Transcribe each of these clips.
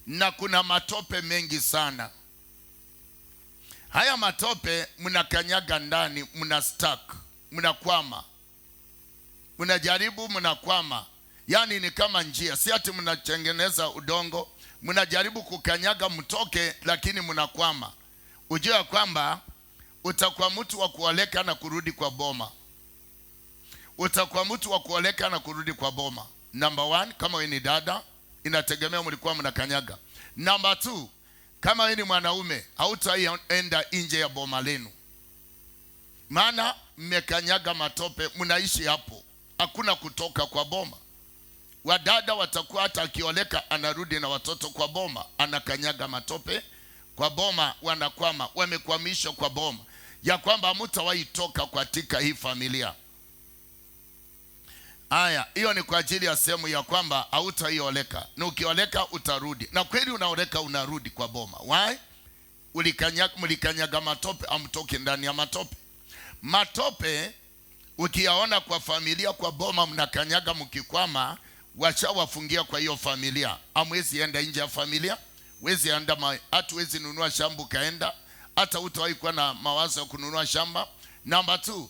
na kuna matope mengi sana. Haya matope mnakanyaga ndani, mna stuck, mnakwama, mnajaribu, mnakwama. Yani ni kama njia, si ati mnatengeneza udongo, mnajaribu kukanyaga mtoke, lakini mnakwama. Ujue kwamba utakuwa mtu wa kuoleka na kurudi kwa boma. Utakuwa mtu wa kuoleka na kurudi kwa boma. Number 1, kama wewe ni dada, inategemea mlikuwa mnakanyaga. Number 2, kama wewe ni mwanaume, hautaenda nje ya boma lenu, maana mmekanyaga matope, mnaishi hapo, hakuna kutoka kwa boma. Wadada watakuwa hata akioleka anarudi na watoto kwa boma, anakanyaga matope kwa boma, wanakwama, wamekwamishwa kwa boma, ya kwamba hamtawahi toka katika hii familia. Haya, hiyo ni kwa ajili ya sehemu ya kwamba hautaioleka, na ukioleka utarudi. Na kweli unaoleka, unarudi kwa boma. Why? Mlikanyaga matope, amtoki ndani ya matope. Matope ukiyaona kwa familia, kwa boma, mnakanyaga mkikwama, washawafungia kwa hiyo familia. Hamwezi enda nje ya familia, wezi enda, hata wezi nunua shamba kaenda, hata utawahi kuwa na mawazo ya kununua shamba. Number 2,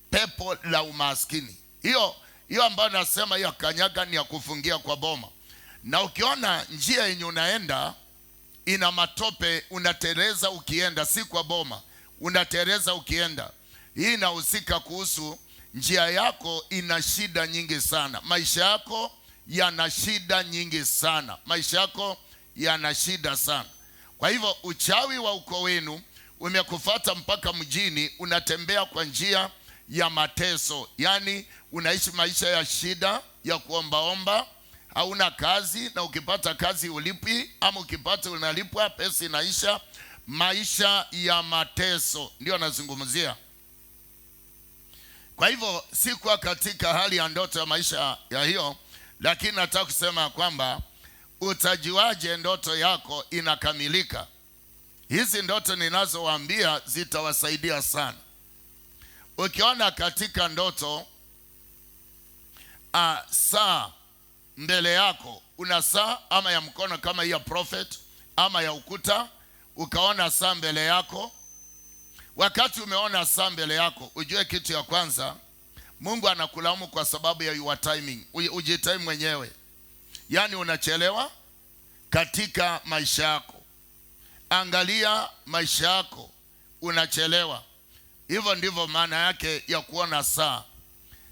pepo la umaskini. Hiyo ambayo nasema hiyo kanyaga ni ya kufungia kwa boma. Na ukiona njia yenye unaenda ina matope, unatereza ukienda, si kwa boma, unatereza ukienda. Hii inahusika kuhusu njia yako ina shida nyingi sana. Maisha yako yana shida nyingi sana. Maisha yako yana shida sana. Kwa hivyo uchawi wa ukoo wenu umekufuata mpaka mjini, unatembea kwa njia ya mateso. Yani unaishi maisha ya shida, ya kuombaomba, hauna kazi, na ukipata kazi ulipi, ama ukipata unalipwa, pesa inaisha. Maisha ya mateso ndio nazungumzia. Kwa hivyo si kwa katika hali ya ndoto ya maisha ya hiyo, lakini nataka kusema kwamba utajuaje ndoto yako inakamilika? Hizi ndoto ninazowaambia zitawasaidia sana. Ukiona katika ndoto saa mbele yako, una saa ama ya mkono kama hii ya prophet, ama ya ukuta, ukaona saa mbele yako. Wakati umeona saa mbele yako, ujue kitu ya kwanza, Mungu anakulaumu kwa sababu ya your timing. Ujitime mwenyewe, yani unachelewa katika maisha yako. Angalia maisha yako, unachelewa. Hivyo ndivyo maana yake ya kuona saa.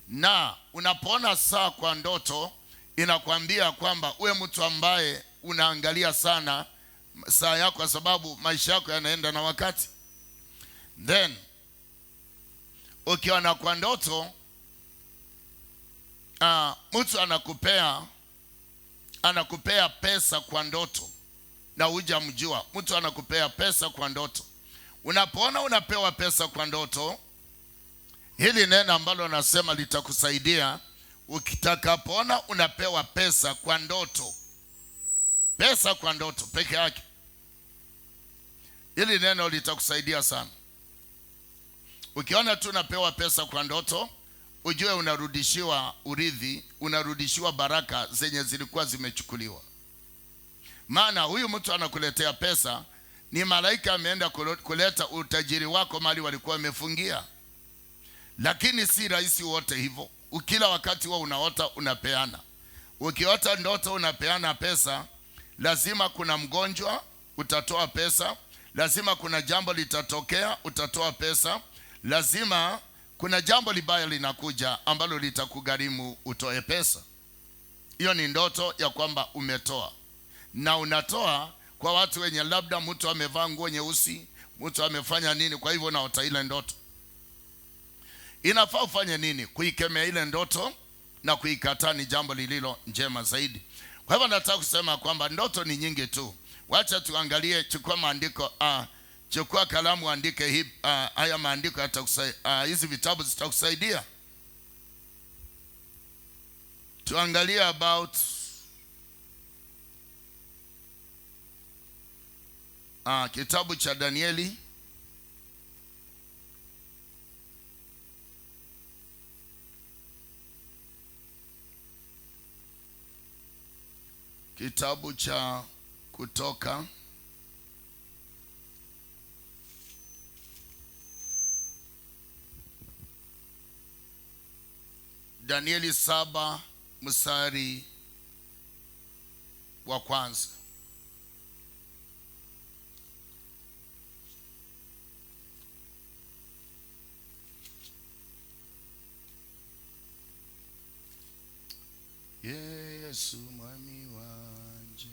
Na unapoona saa kwa ndoto, inakwambia kwamba uwe mtu ambaye unaangalia sana saa yako, kwa sababu maisha yako yanaenda na wakati. Then ukiona kwa ndoto mtu anakupea pesa kwa ndoto na hujamjua, mtu anakupea pesa kwa ndoto. Unapoona unapewa pesa kwa ndoto, hili neno ambalo nasema litakusaidia. Ukitakapoona unapewa pesa kwa ndoto, pesa kwa ndoto peke yake, hili neno litakusaidia sana. Ukiona tu unapewa pesa kwa ndoto, ujue unarudishiwa urithi, unarudishiwa baraka zenye zilikuwa zimechukuliwa. Maana huyu mtu anakuletea pesa, ni malaika ameenda kuleta utajiri wako mali walikuwa wamefungia. Lakini si rahisi wote hivyo. Ukila wakati wa unaota unapeana. Ukiota ndoto unapeana pesa, lazima kuna mgonjwa utatoa pesa, lazima kuna jambo litatokea utatoa pesa, lazima kuna jambo libaya linakuja ambalo litakugharimu utoe pesa. Hiyo ni ndoto ya kwamba umetoa. Na unatoa kwa watu wenye labda mtu amevaa nguo nyeusi, mtu amefanya nini, kwa hivyo unaota ile ndoto. Inafaa ufanye nini? Kuikemea ile ndoto na kuikataa ni jambo lililo njema zaidi. Kwa hivyo nataka kusema kwamba ndoto ni nyingi tu. Wacha tuangalie, chukua maandiko, chukua kalamu, andike haya maandiko yatakusaidia, hizi vitabu zitakusaidia. Tuangalie about kitabu cha Danieli, kitabu cha Kutoka Danieli 7 mstari wa kwanza. Yesu mwami wanje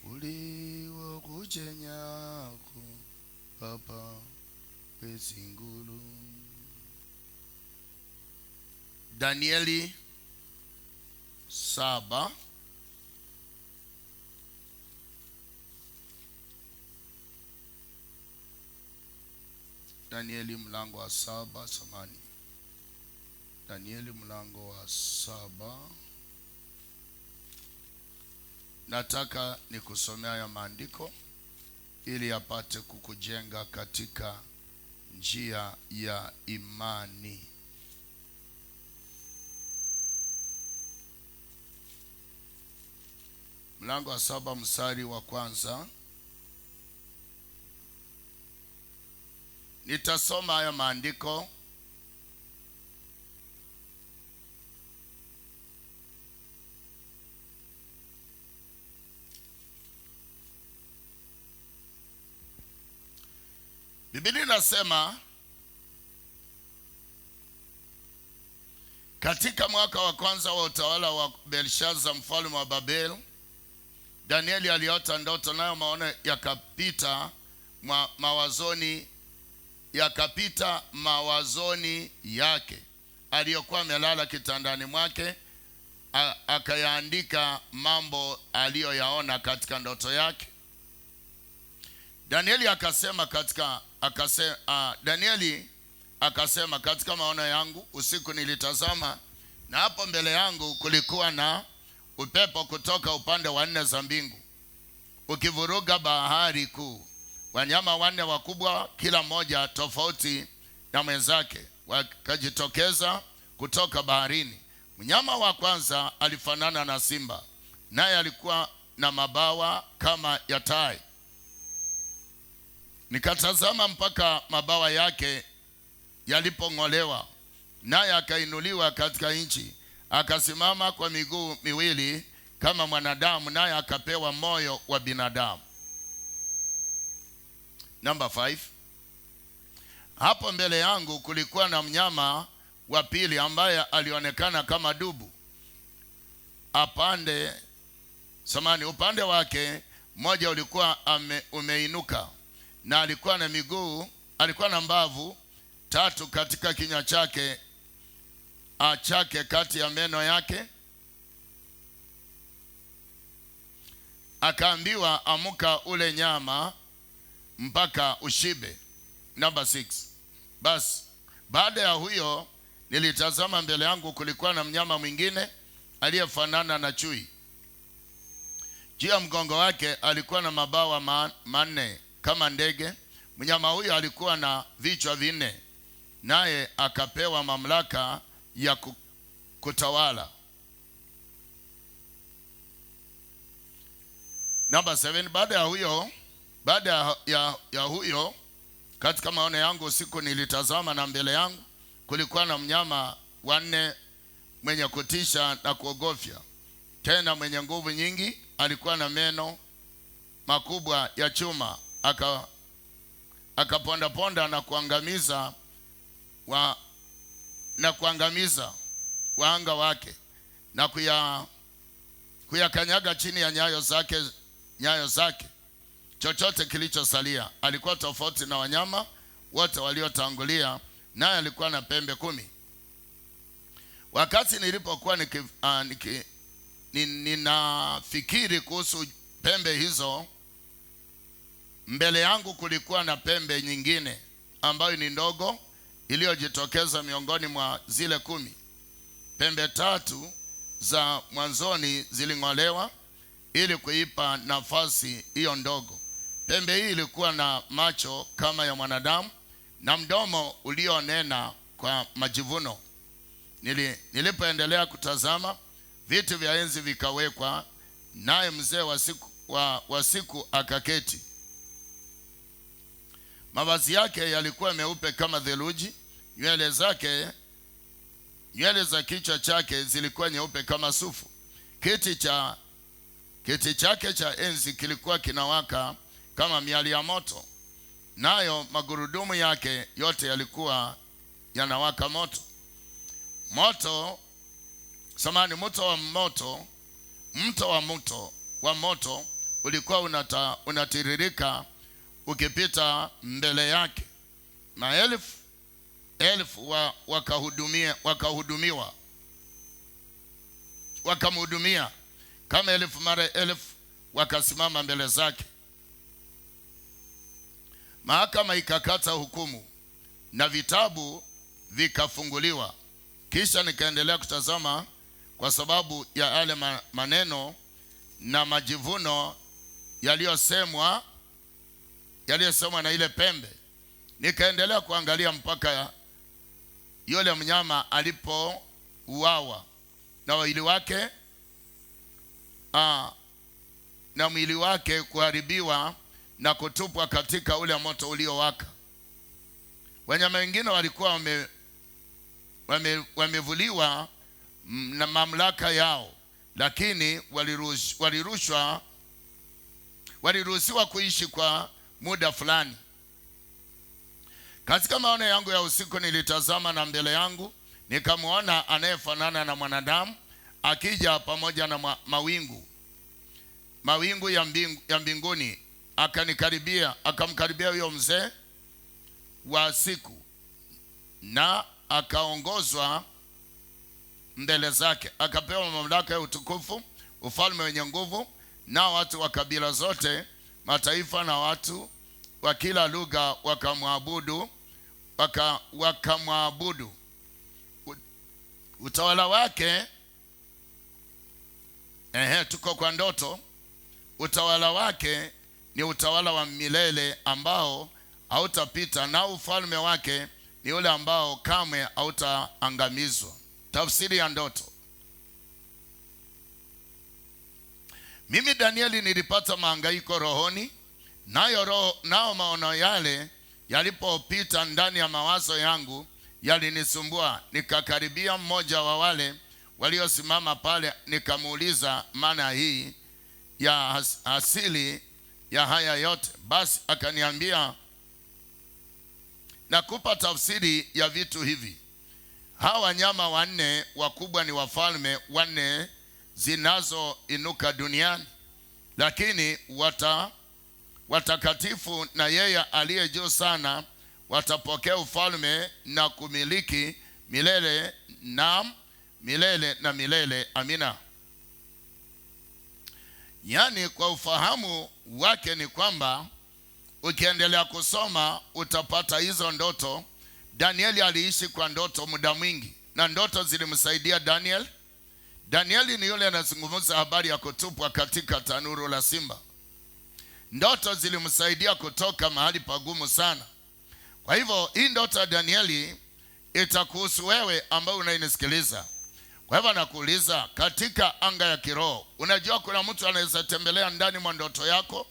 uliwo kuchenyako papa kwezingulu. Danieli 7 Danieli mlango wa 7 samani. Danieli mlango wa 7. Nataka nikusomea ya maandiko ili yapate kukujenga katika njia ya imani. Mlango wa 7 mstari wa kwanza. Nitasoma haya maandiko Biblia inasema katika mwaka wa kwanza wa utawala wa Belshaza mfalme wa Babeli, Danieli aliota ndoto, nayo maono yakapita mawazoni yake aliyokuwa amelala kitandani mwake, akayaandika mambo aliyoyaona katika ndoto yake. Danieli akasema katika maono yangu usiku nilitazama, na hapo mbele yangu kulikuwa na upepo kutoka upande wa 4 za mbingu ukivuruga bahari kuu. Wanyama 4 wakubwa, kila mmoja tofauti na mwenzake, wakajitokeza kutoka baharini. Mnyama wa kwanza alifanana na simba, naye alikuwa na mabawa kama ya tai. Nikatazama mpaka mabawa yake yalipong'olewa, naye akainuliwa katika nchi. Akasimama kwa miguu miwili kama mwanadamu, naye akapewa moyo wa binadamu. Number 5. Hapo mbele yangu kulikuwa na mnyama wa pili ambaye alionekana kama dubu. Upande wake mmoja ulikuwa umeinuka, na alikuwa na mbavu 3 katika kinywa chake kati ya meno yake. Akaambiwa, amuka ule nyama mpaka ushibe. Number 6. Basi baada ya huyo nilitazama mbele yangu kulikuwa na mnyama mwingine aliyefanana na chui. Juu ya mgongo wake alikuwa na mabawa 4 kama ndege. Mnyama huyo alikuwa na vichwa 4, naye akapewa mamlaka ya kutawala. Number 7. Baada ya huyo katika maono yangu usiku nilitazama, na mbele yangu kulikuwa na mnyama wa 4 mwenye kutisha na kuogofya, tena mwenye nguvu nyingi. Alikuwa na meno makubwa ya chuma, akaponda na kuangamiza waanga wake, na kuyakanyaga chini ya nyayo zake chochote kilichosalia. Alikuwa tofauti na wanyama wote waliotangulia, naye alikuwa na pembe 10. Wakati nilipokuwa ninafikiri kuhusu pembe hizo, mbele yangu kulikuwa na pembe nyingine ambayo ni ndogo iliyojitokeza miongoni mwa zile 10. Pembe 3 za mwanzoni ziling'olewa ili kuipa nafasi hiyo ndogo. Pembe hii ilikuwa na macho kama ya mwanadamu na mdomo ulionena kwa majivuno. Nilipoendelea kutazama, viti vya enzi vikawekwa, naye mzee wa siku akaketi. Mavazi yake yalikuwa meupe kama theluji, nywele za kichwa chake zilikuwa nyeupe kama sufu. Kiti chake cha enzi kilikuwa kinawaka kama miali ya moto, nayo magurudumu yake yote yalikuwa yanawaka moto. Mto wa moto ulikuwa unatiririka ukipita mbele yake. Maelfu wakamhudumia, kama elfu mara elfu wakasimama mbele zake. Mahakama ikakata hukumu na vitabu vikafunguliwa. Kisha nikaendelea kutazama kwa sababu ya yale maneno na majivuno yaliyosemwa na ile pembe. Nikaendelea kuangalia mpaka yule mnyama alipouawa na mwili wake kuharibiwa na kutupwa katika ule moto uliowaka. Wanyama wengine walikuwa wamevuliwa na mamlaka yao, lakini waliruhusiwa kuishi kwa muda fulani. Katika maono yangu ya usiku nilitazama, na mbele yangu nikamwona anayefanana na mwanadamu akija pamoja na mawingu ya mbinguni. Akamkaribia huyo mzee wa siku, na akaongozwa mbele zake. Akapewa mamlaka ya utukufu, ufalme wenye nguvu, na watu wa kabila zote, mataifa na watu wa kila lugha wakamwabudu. Utawala wake, tuko kwa ndoto. Utawala wake ni utawala wa milele ambao hautapita, na ufalme wake ni ule ambao kamwe hautaangamizwa. Tafsiri ya ndoto. Mimi Danieli nilipata mahangaiko rohoni, nao maono yale yalipopita ndani ya mawazo yangu yalinisumbua. Nikakaribia mmoja wa wale waliosimama pale, nikamuuliza maana hii ya asili ya haya yote. Basi akaniambia, nakupa tafsiri ya vitu hivi. Hawa wanyama wanne wakubwa ni wafalme wanne zinazoinuka duniani, lakini watakatifu na yeye aliye juu sana watapokea ufalme na kumiliki milele na milele. Amina. Yani, kwa ufahamu wake ni kwamba ukiendelea kusoma utapata hizo ndoto. Danieli aliishi kwa ndoto muda mwingi, na ndoto zilimsaidia Danieli. Danieli ni yule anazungumza habari ya kutupwa katika tanuru la simba. Ndoto zilimsaidia kutoka mahali pagumu sana. Kwa hivyo hii ndoto ya Danieli itakuhusu wewe ambaye unanisikiliza. Kwa hivyo nakuuliza, katika anga ya kiroho, unajua kuna mtu anaweza tembelea ndani mwa ndoto yako,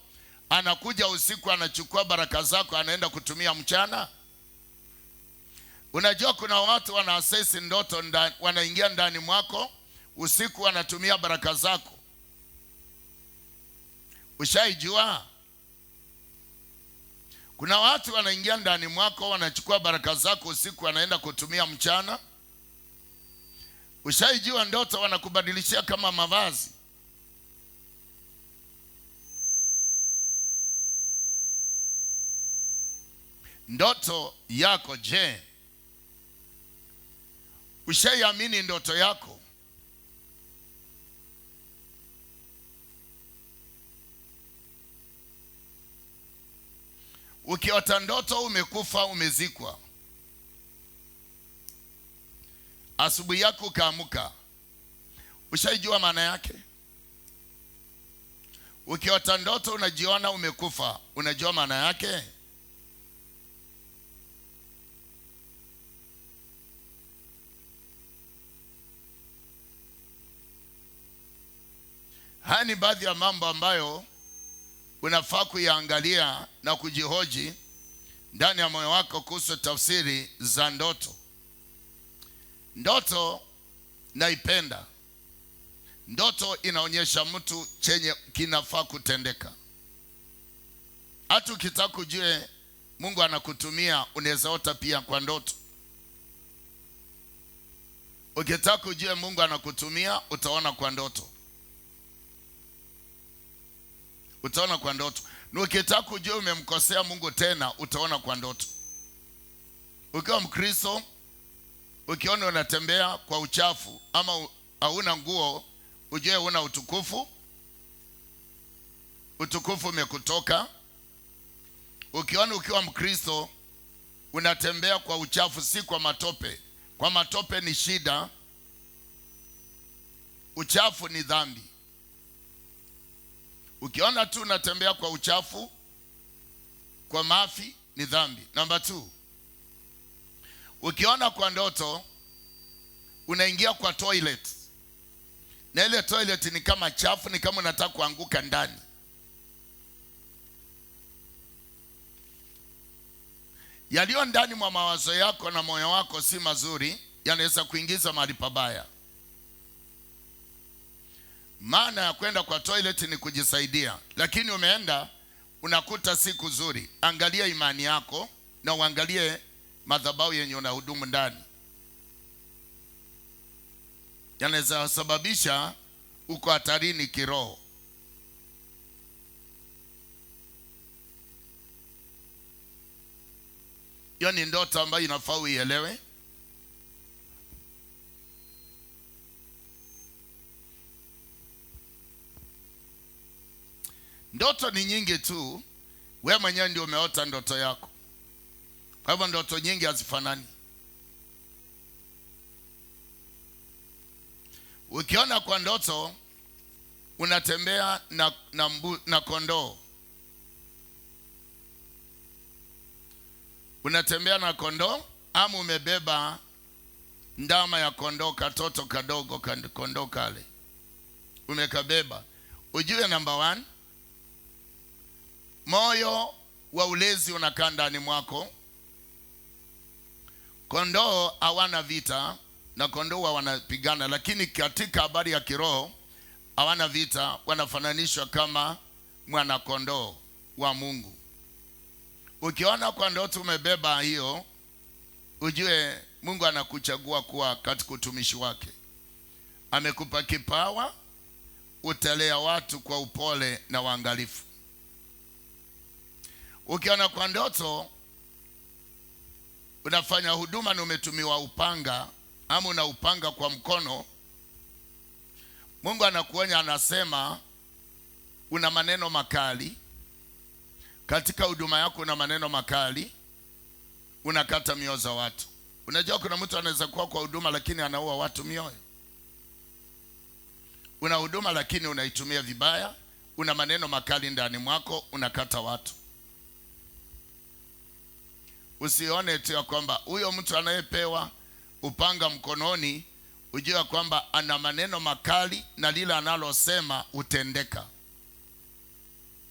anakuja usiku, anachukua baraka zako, anaenda kutumia mchana. Unajua kuna watu wana access ndoto wanaingia ndani mwako usiku, wanatumia baraka zako. Ushaijua? Kuna watu wanaingia ndani mwako, wanachukua baraka zako usiku, wanaenda kutumia mchana. Ushaijua ndoto wanakubadilishia kama mavazi? Ndoto yako, je, ushaiamini ndoto yako? Ukiota ndoto umekufa, umezikwa, asubuhi yako ukaamuka, ushaijua maana yake? Ukiota ndoto unajiona umekufa, unajua maana yake? Haya ni baadhi ya mambo ambayo unafaa kuyaangalia na kujihoji ndani ya moyo wako kuhusu tafsiri za ndoto. Ndoto naipenda. Ndoto inaonyesha mtu chenye kinafaa kutendeka. Hata ukitaka kujue Mungu anakutumia, unaweza ota pia kwa ndoto. Ukitaka kujue Mungu anakutumia, utaona kwa ndoto. Utaona kwa ndoto. Na ukitaka kujua umemkosea Mungu tena, utaona kwa ndoto. Ukiwa Mkristo, ukiona unatembea kwa uchafu ama hauna nguo, ujue una utukufu. Utukufu umekutoka. Ukiona ukiwa Mkristo unatembea kwa uchafu, si kwa matope. Kwa matope ni shida. Uchafu ni dhambi. Ukiona tu unatembea kwa uchafu, kwa mafi, ni dhambi. Namba 2, ukiona kwa ndoto unaingia kwa toilet, na ile toilet ni kama chafu, ni kama unataka kuanguka ndani, yaliyo ndani mwa mawazo yako na moyo wako si mazuri, yanaweza kuingiza mahali pabaya. Maana ya kwenda kwa toilet ni kujisaidia, lakini umeenda unakuta si kuzuri. Angalia imani yako na uangalie madhabahu yenye unahudumu ndani. Yanaweza sababisha uko hatarini kiroho. Hiyo ni ndoto ambayo inafaa uielewe. Ndoto ni nyingi tu, wewe mwenyewe ndio umeota ndoto yako. Kwa hivyo ndoto nyingi hazifanani. Ukiona kwa ndoto unatembea na kondoo, unatembea na kondoo ama umebeba ndama ya kondoo, katoto kadogo kondoo kale umekabeba, ujue namba 1, moyo wa ulezi unakaa ndani mwako. Kondoo hawana vita na kondoo wanapigana, lakini katika habari ya kiroho hawana vita, wanafananishwa kama mwana kondoo wa Mungu. Ukiona kwa ndoto umebeba hiyo, ujue Mungu anakuchagua kuwa katika utumishi wake. Amekupa kipawa, utalea watu kwa upole na uangalifu. Ukiona kwa ndoto unafanya huduma na umetumiwa upanga ama una upanga kwa mkono, Mungu anakuonya, anasema una maneno makali katika huduma yako. Una maneno makali, unakata mioyo za watu. Unajua kuna mtu anaweza kuwa kwa huduma lakini anaua watu mioyo. Una huduma lakini unaitumia vibaya. Una maneno makali ndani mwako, unakata watu. Usione tu ya kwamba huyo mtu anayepewa upanga mkononi, ujue kwamba ana maneno makali na lile analosema utendeka.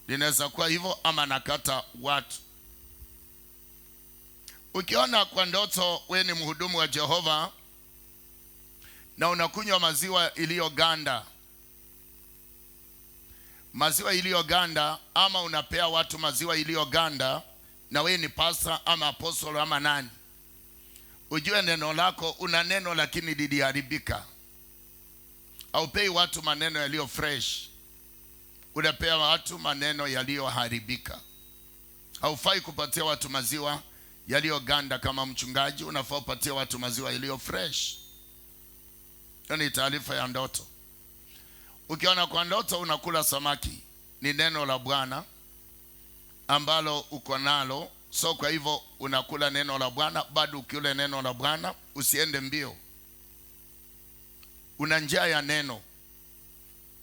Linaweza kuwa hivyo ama nakata watu. Ukiona kwa ndoto wewe ni mhudumu wa Jehova na unakunywa maziwa iliyoganda, maziwa iliyoganda, ama unapea watu maziwa iliyoganda, na wewe ni pastor ama apostle ama nani, ujue neno lako, una neno lakini liliharibika. Haupei watu maneno yaliyo fresh, unapea watu maneno yaliyoharibika. Haufai kupatia watu maziwa yaliyoganda kama mchungaji, unafaa upatie watu maziwa yaliyo fresh. Hiyo ni taarifa ya ndoto. Ukiona kwa ndoto unakula samaki, ni neno la Bwana ambalo uko nalo. So kwa hivyo unakula neno la Bwana. Bado ukile neno la Bwana usiende mbio. Una njaa ya neno,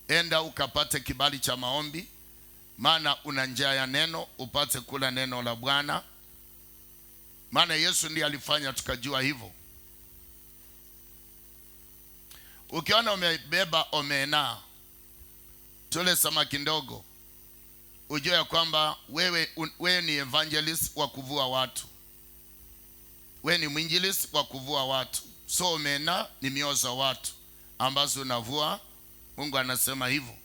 enda ukapate kibali cha maombi, maana una njaa ya neno, upate kula neno la Bwana. Maana Yesu ndiye alifanya tukajua hivyo. Ukiona umebeba omena, tule samaki ndogo, ujue ya kwamba wewe ni evangelist wa kuvua watu. Wewe ni mwinjilist wa kuvua watu. So omena ni mioyo za watu ambazo unavua. Mungu anasema hivyo.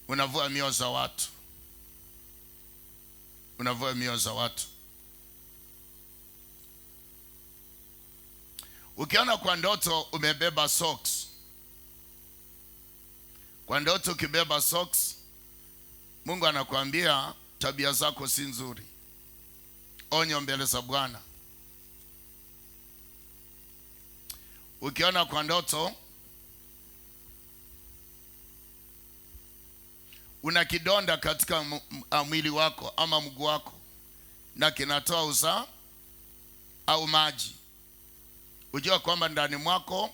Unavua mioyo za watu. Unavua mioyo za watu. Ukiona kwa ndoto umebeba socks. Kwa ndoto ukibeba socks, Mungu anakuambia tabia zako si nzuri. Onyo mbele za Bwana. Ukiona kwa ndoto una kidonda katika mwili wako ama mguu wako na kinatoa usaa au maji, ujue kwamba ndani mwako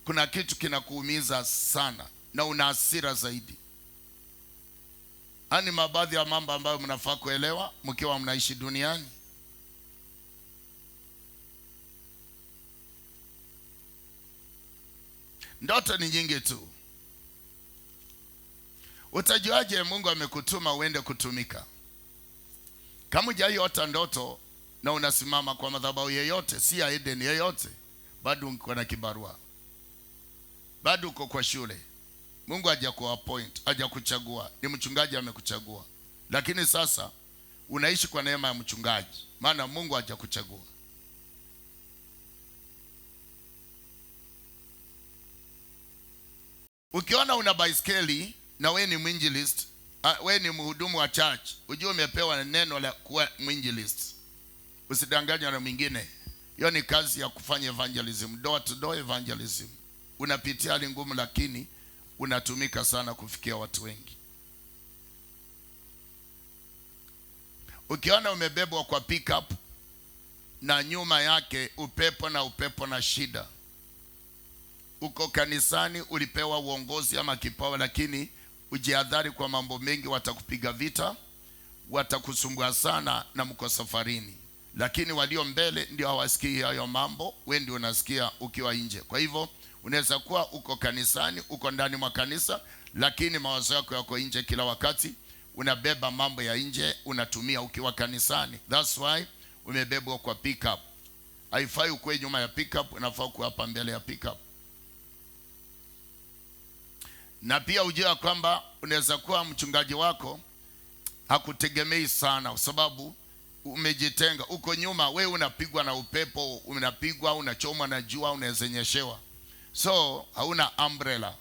kuna kitu kinakuumiza sana na una hasira zaidi. Hani mabaadhi ya mambo ambayo mnafaa kuelewa mkiwa mnaishi duniani. Ndoto ni nyingi tu. Utajuaje Mungu amekutuma uende kutumika? Kama hujaiota ndoto na unasimama kwa madhabahu yeyote, si ya Eden yeyote, bado uko na kibarua. Bado uko kwa shule. Mungu hajakuappoint, hajakuchagua. Ni mchungaji amekuchagua. Lakini sasa unaishi kwa neema ya mchungaji, maana Mungu hajakuchagua. Ukiona una baiskeli na wewe ni mwinjilist, wewe ni mhudumu wa church, ujue umepewa neno la kuwa mwinjilist. Usidanganywe na mwingine. Hiyo ni kazi ya kufanya evangelism, door to door evangelism. Unapitia hali ngumu lakini unatumika sana kufikia watu wengi. Ukiona umebebwa kwa pickup na nyuma yake upepo na shida, uko kanisani, ulipewa uongozi ama kipawa, lakini ujihadhari kwa mambo mengi. Watakupiga vita, watakusumbua sana na mko safarini, lakini walio mbele ndio hawasikii hayo mambo. Wewe ndio unasikia ukiwa nje. Kwa hivyo unaweza kuwa uko kanisani, uko ndani mwa kanisa, lakini mawazo yako yako nje kila wakati. Unabeba mambo ya nje unatumia ukiwa kanisani. That's why umebebwa kwa pickup. Haifai ukue nyuma ya pickup, unafaa kuwa hapa mbele ya pickup. Na pia ujue kwamba unaweza kuwa mchungaji wako hakutegemei sana, kwa sababu umejitenga. Uko nyuma, wewe unapigwa na upepo, unapigwa, unachomwa na jua, unazenyeshewa. So hauna umbrella.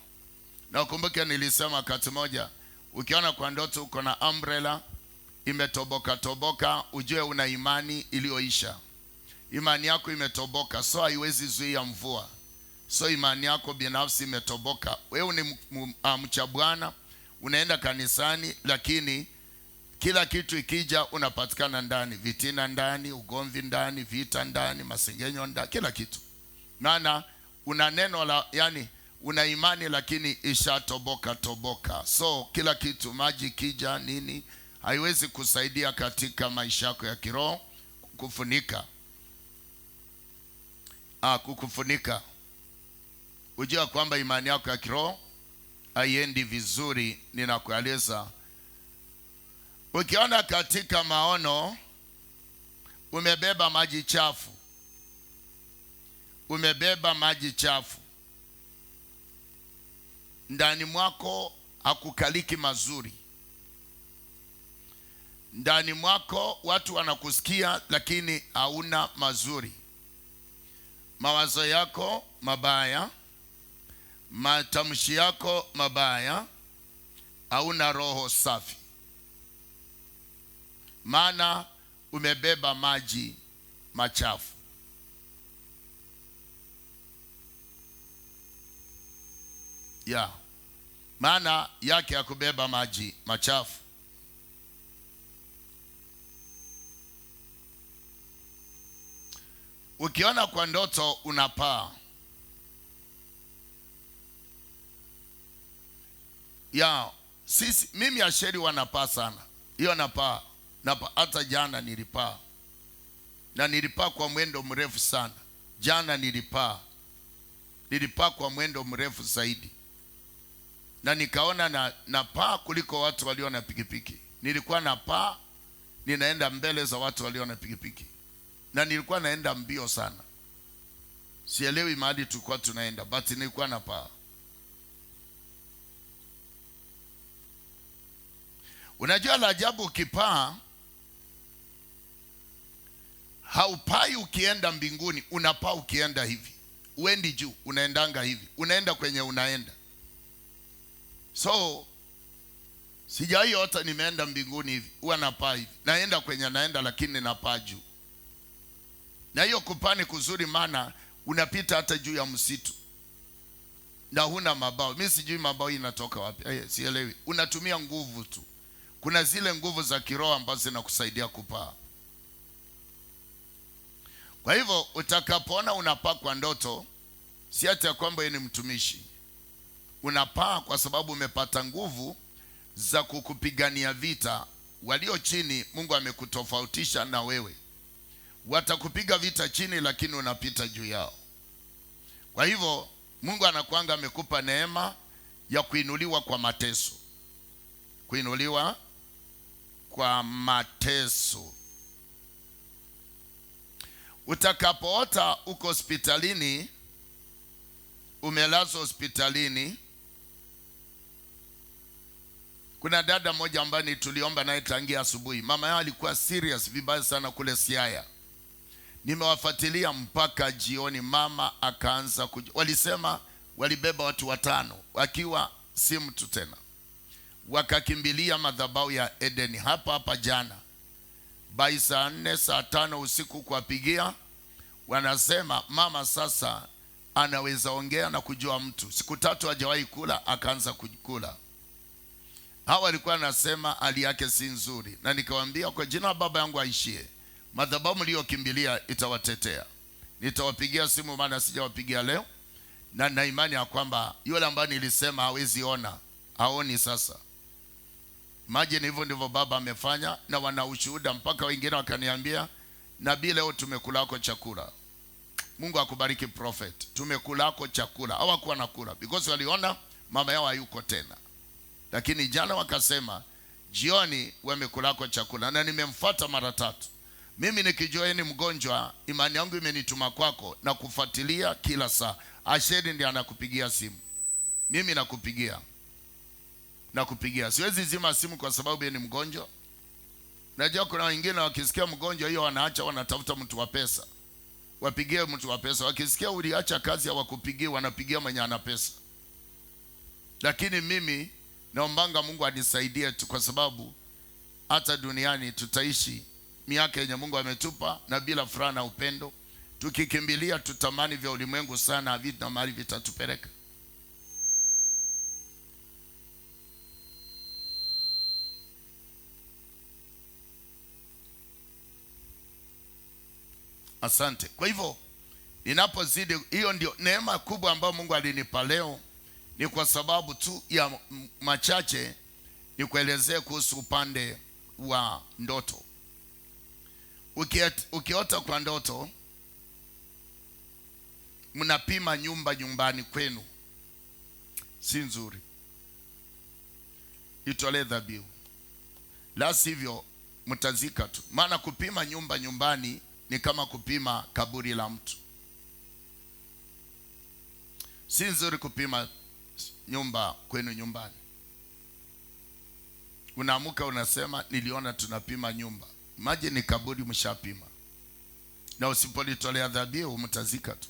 Na ukumbuke nilisema wakati moja, ukiona kwa ndoto uko na umbrella imetoboka, ujue una imani iliyoisha. Imani yako imetoboka, so haiwezi zuia mvua. So imani yako binafsi imetoboka. Wewe ni mcha Bwana, unaenda kanisani, lakini kila kitu ikija unapatikana ndani. Vitina ndani, ugomvi ndani, vita ndani, masengenyo ndani, kila kitu. Maana una neno la, yani una imani lakini ishatoboka. So kila kitu, maji kija nini, haiwezi kusaidia katika maisha yako ya kiroho. Kukufunika. Ujua kwamba imani yako ya kiroho haiendi vizuri. Ninakueleza, ukiona katika maono umebeba maji chafu, ndani mwako hakukaliki mazuri. Ndani mwako watu wanakusikia lakini hauna mazuri. Mawazo yako mabaya, matamshi yako mabaya, hauna roho safi. Maana umebeba maji machafu. Maana yake ya kubeba maji machafu. Ukiona kwa ndoto unapaa, mimi Asheri wanapaa sana. Hiyo napaa. Hata jana nilipaa. Na nilipaa kwa mwendo mrefu sana. Jana nilipaa kwa mwendo mrefu zaidi. na nikaona na paa kuliko watu walio na pikipiki. Nilikuwa na paa, ninaenda mbele za watu walio na pikipiki, na nilikuwa naenda mbio sana. Sielewi mahali tulikuwa tunaenda, but nilikuwa na paa. Unajua la ajabu, ukipaa haupai ukienda mbinguni, unapaa ukienda hivi. Uendi juu, unaendanga hivi, unaenda kwenye unaenda. So sijai hata nimeenda mbinguni hivi, huwa napaa hivi, naenda kwenye naenda, lakini napaa juu. Na hiyo kupaa ni kuzuri, maana unapita hata juu ya msitu na huna mabao. Mimi sijui mabao inatoka wapi, sielewi. Unatumia nguvu tu. Kuna zile nguvu za kiroho ambazo zinakusaidia kupaa. Kwa hivyo utakapoona unapaa kwa ndoto, si ati ya kwamba ni mtumishi. Unapaa kwa sababu umepata nguvu za kukupigania vita. Walio chini Mungu amekutofautisha na wewe. Watakupiga vita chini, lakini unapita juu yao. Kwa hivyo Mungu anakuanga amekupa neema ya kuinuliwa kwa mateso. Kuinuliwa kwa mateso. Utakapoota uko hospitalini, umelazwa hospitalini. Kuna dada moja ambaye tuliomba naye tangia asubuhi. Mama yao alikuwa serious vibaya sana kule Siaya. Nimewafuatilia mpaka jioni, mama akaanza walisema walibeba watu 5 wakiwa si mtu tena. Wakakimbilia madhabahu ya Eden hapa jana. By saa 4 saa 5 usiku kuwapigia, wanasema mama sasa anaweza ongea na kujua mtu. Siku 3 hajawahi kula, akaanza kukula. Hawa walikuwa nasema hali yake si nzuri, na nikawaambia kwa jina la baba yangu aishie, madhabahu mliokimbilia itawatetea. Nitawapigia simu, maana sijawapigia leo, na imani ya kwamba yule ambaye nilisema hawezi ona, haoni sasa. Imagine hivyo ndivyo baba amefanya, na wana ushuhuda mpaka wengine wakaniambia, nabii leo tumekulako chakula. Mungu akubariki prophet. Tumekulako chakula. Hawakuwa nakula because waliona mama yao hayuko tena. Lakini jana wakasema jioni wamekulako chakula, na nimemfuata mara 3. Mimi nikijua ni mgonjwa, imani yangu imenituma kwako na kufuatilia kila saa. Asheri ndiye anakupigia simu. Mimi nakupigia. Siwezi zima simu kwa sababu ni mgonjwa. Najua kuna wengine wakisikia mgonjwa hiyo wanaacha, wanatafuta mtu wa pesa. Wapigie mtu wa pesa. Wakisikia uliacha kazi hawakupigie, wanapigia mwenye ana pesa. Lakini mimi naombanga Mungu anisaidie tu, kwa sababu hata duniani tutaishi miaka yenye Mungu ametupa, na bila furaha na upendo tukikimbilia tutamani vya ulimwengu sana, vitu na mali vitatupeleka. Asante. Kwa hivyo ninapozidi, hiyo ndio neema kubwa ambayo Mungu alinipa leo. Ni kwa sababu tu ya machache nikuelezee kuhusu upande wa ndoto. Ukiota kwa ndoto, mnapima nyumbani kwenu, si nzuri. Itolee dhabihu, la sivyo mtazika tu. Maana kupima nyumbani ni kama kupima kaburi la mtu. Si nzuri kupima nyumba kwenu nyumbani. Unaamuka unasema niliona tunapima nyumba. Maji ni kaburi mshapima. Na usipolitolea dhabihu mtazika tu.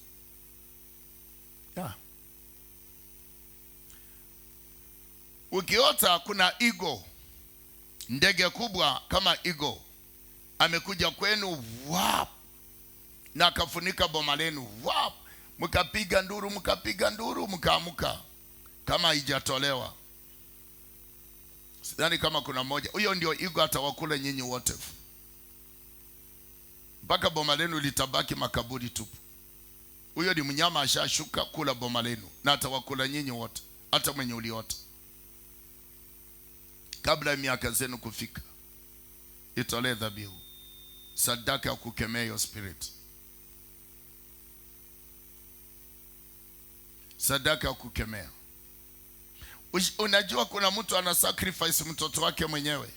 Ukiota kuna eagle, ndege kubwa kama eagle, amekuja kwenu na akafunika boma lenu, mkapiga nduru, mkaamuka kama haijatolewa. Sidhani kama kuna mmoja. Huyo ndio eagle atawakula nyinyi wote. Mpaka boma lenu litabaki makaburi tupu. Huyo ni mnyama ashashuka kula boma lenu, na atawakula nyinyi wote, hata mwenye uliota. Kabla ya miaka zenu kufika, itolee dhabihu, sadaka ya kukemea your spirit. Sadaka ya kukemea. Unajua kuna mtu ana sacrifice mtoto wake mwenyewe,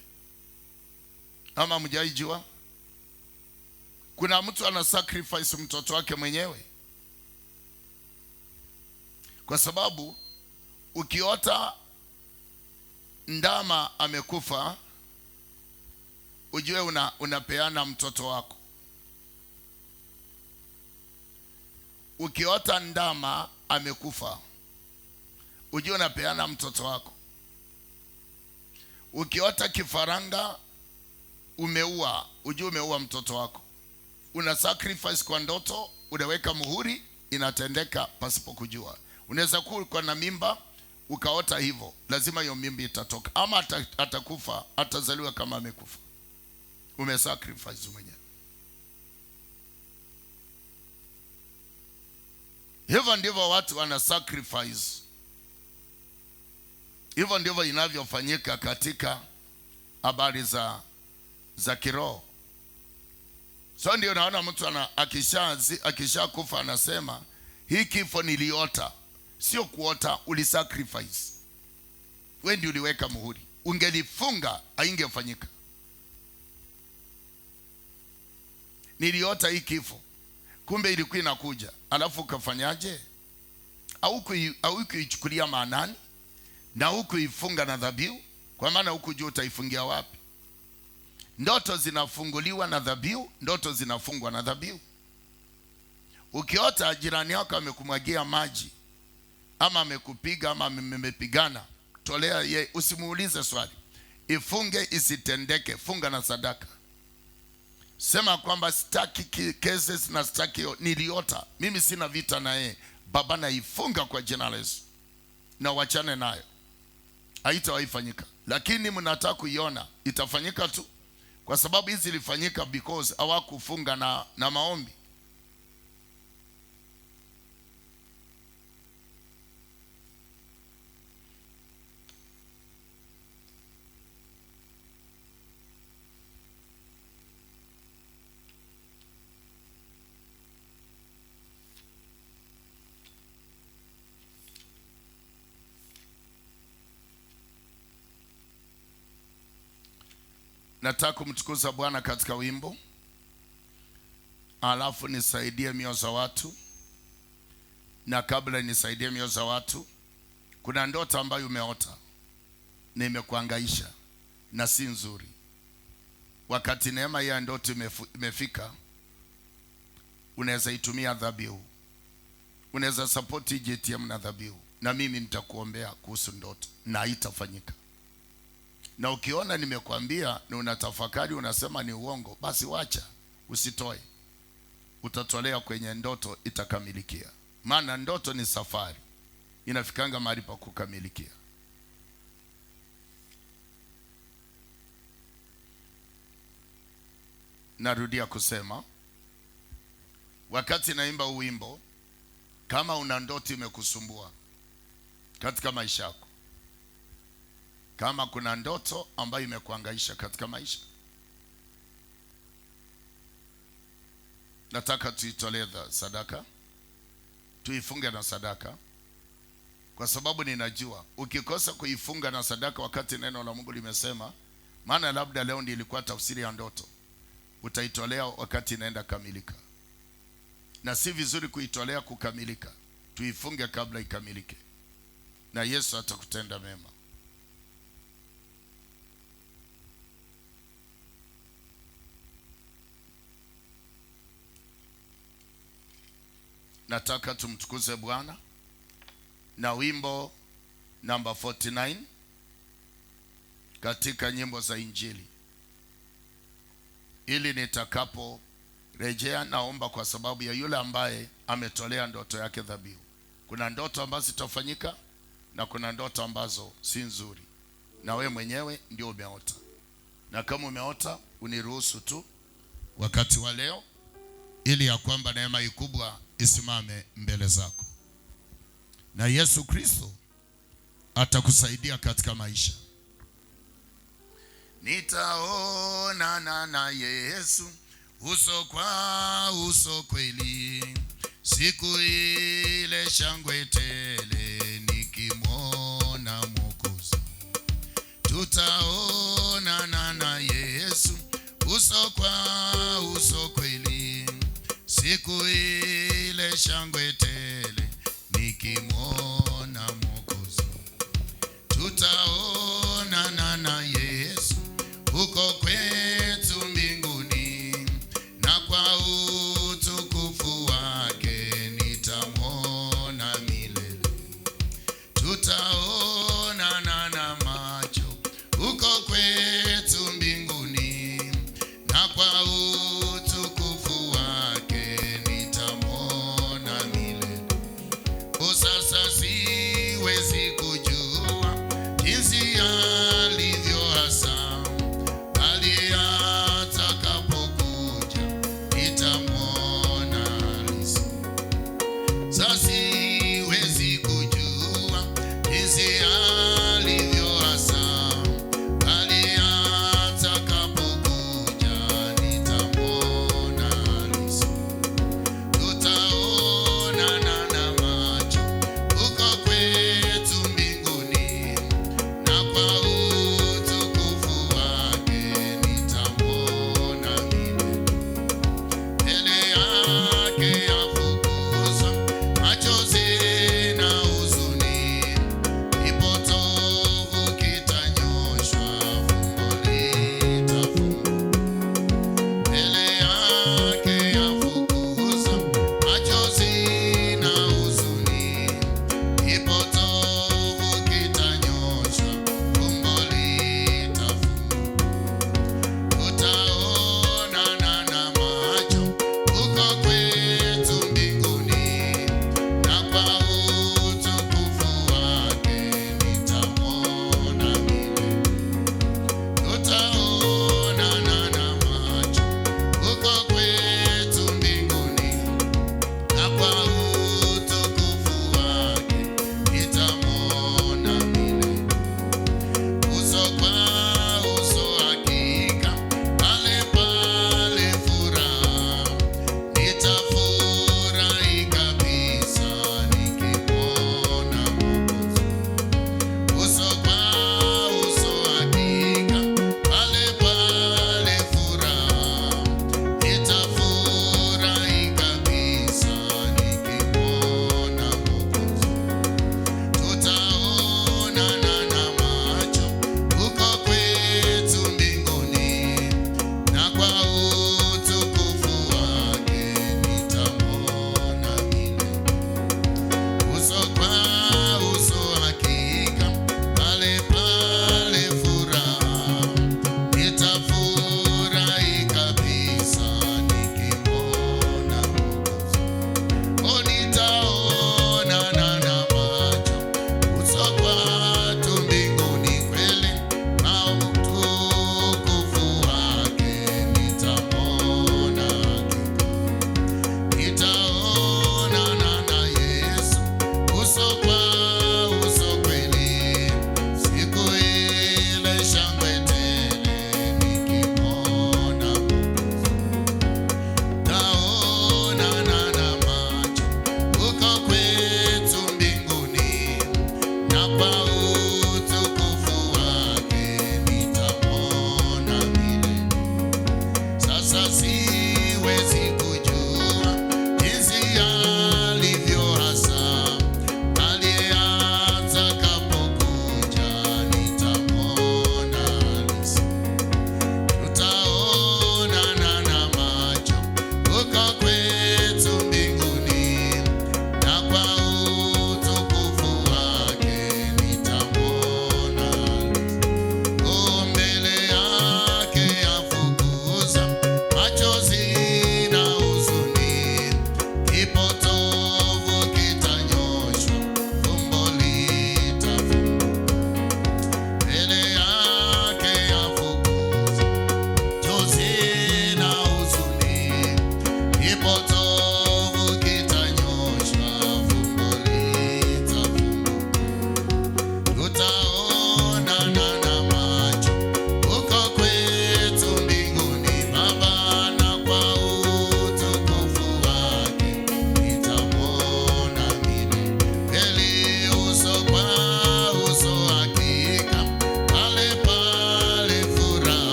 ama mjaijua? Kuna mtu ana sacrifice mtoto wake mwenyewe, kwa sababu ukiota ndama amekufa, ujue unapeana mtoto wako. Ukiota ndama amekufa, ujue unapeana mtoto wako. Ukiota kifaranga umeua, ujue umeua mtoto wako. Una sacrifice kwa ndoto, unaweka muhuri, inatendeka pasipo kujua. Unaweza kuwa na mimba ukaota hivyo, lazima hiyo mimba itatoka, ama atakufa, atazaliwa kama amekufa. Umesacrifice mwenyewe. Hivyo ndivyo watu wana sacrifice. Hivyo ndivyo inavyofanyika katika habari za kiroho. So ndio naona mtu akisha kufa anasema, hii kifo niliota. Sio kuota, ulisacrifice. Wewe ndio uliweka muhuri. Ungelifunga haingefanyika. Niliota hii kifo, kumbe ilikuwa inakuja, alafu ukafanyaje? Au kuichukulia maanani na hukuifunga na dhabihu, kwa maana hukujua utaifungia wapi. Ndoto zinafunguliwa na dhabihu, ndoto zinafungwa na dhabihu. Ukiota jirani yako amekumwagia maji, ama amekupiga, ama mmepigana, tolea ye, usimuulize swali. Ifunge isitendeke, funga na sadaka. Sema kwamba sitaki cases na sitaki, niliota, mimi sina vita na yeye, baba na ifunga kwa jina la Yesu, na wachane nayo. Haitawaifanyika. Lakini mnataka kuiona itafanyika tu, kwa sababu hizi zilifanyika because hawakufunga na maombi. Nataka kumtukuza Bwana katika wimbo, alafu nisaidie mioyo za watu. Na kabla nisaidie mioyo za watu, kuna ndoto ambayo umeota na imekuhangaisha na si nzuri. Wakati neema ya ndoto imefika, unaweza itumia dhabihu. Unaweza support JTM na dhabihu, na mimi nitakuombea kuhusu ndoto na haitafanyika. Na ukiona nimekwambia na unatafakari unasema ni uongo, basi wacha, usitoe. Utatolea kwenye ndoto, itakamilikia. Maana ndoto ni safari, inafikanga mahali pa kukamilikia. Narudia kusema, wakati naimba wimbo, kama una ndoto imekusumbua katika maisha yako, kama kuna ndoto ambayo imekuhangaisha katika maisha, nataka tuitolee sadaka, tuifunge na sadaka, kwa sababu ninajua ukikosa kuifunga na sadaka wakati neno la Mungu limesema, maana labda leo ndiyo ilikuwa tafsiri ya ndoto, utaitolea wakati inaenda kamilika, na si vizuri kuitolea kukamilika. Tuifunge kabla ikamilike, na Yesu atakutenda mema. Nataka tumtukuze Bwana na wimbo namba 49 katika nyimbo za Injili. Ili nitakapo rejea, naomba kwa sababu ya yule ambaye ametolea ndoto yake dhabihu. Kuna ndoto ambazo zitafanyika na kuna ndoto ambazo si nzuri, na we mwenyewe ndio umeota. Na kama umeota, uniruhusu tu wakati wa leo, ili ya kwamba neema ikubwa isimame mbele zako, na Yesu Kristo atakusaidia katika maisha. Nitaonana na Yesu uso kwa uso kweli, siku ile shangwe tele nikimwona Mungu. tutaonana na Yesu uso kwa uso kweli, siku ile shangwe tele nikimwona Mwokozi. Tutaonana na Yesu huko kwetu mbinguni, na kwa utukufu wake nitamwona milele. Tutaonana na macho huko kwetu mbinguni, na kwa utukufu wake nitamwona milele. O sasa siwezi kujua jinsi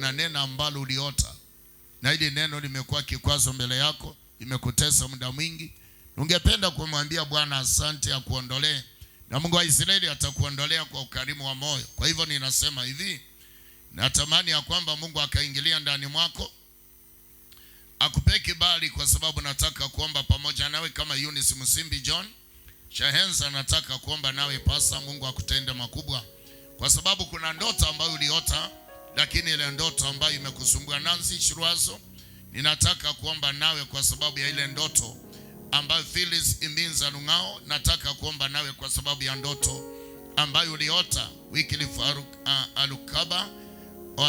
kuna neno ambalo uliota, na hili neno limekuwa kikwazo mbele yako, imekutesa muda mwingi. Ungependa kumwambia Bwana asante akuondolee, na Mungu wa Israeli atakuondolea kwa ukarimu wa moyo. Kwa hivyo ninasema hivi, natamani ya kwamba Mungu akaingilia ndani mwako, akupe kibali, kwa sababu nataka kuomba pamoja nawe kama Eunice Musimbi John Shahenza. Nataka kuomba nawe pasa, Mungu akutende makubwa, kwa sababu kuna ndoto ambayo uliota, lakini ile ndoto ambayo imekusumbua. Nancy Shirwazo, ninataka kuomba nawe kwa sababu ya ile ndoto ambayo Phyllis Imbinza Nungao, nataka kuomba nawe kwa sababu ya ndoto ambayo uliota. Wycliffe Alukaba,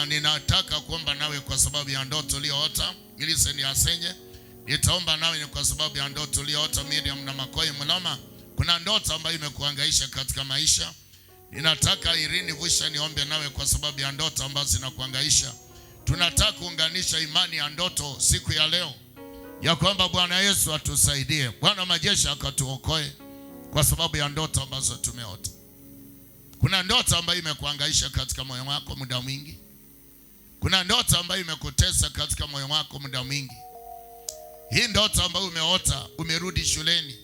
ninataka kuomba nawe kwa sababu ya ndoto uliyoota. Millicent Asenye, nitaomba nawe ni kwa sababu ya ndoto uliyoota. Miriam na Makoye Mulama, kuna ndoto ambayo imekuhangaisha katika maisha. Ninataka Irene Vusha niombe nawe kwa sababu ya ndoto ambazo zinakuhangaisha. Tunataka kuunganisha imani ya ndoto siku ya leo, ya kwamba Bwana Yesu atusaidie, Bwana majeshi akatuokoe kwa sababu ya ndoto ambazo tumeota. Kuna ndoto ambayo imekuhangaisha katika moyo wako muda mwingi. Kuna ndoto ambayo imekutesa katika moyo wako muda mwingi. Hii ndoto ambayo umeota, umerudi shuleni,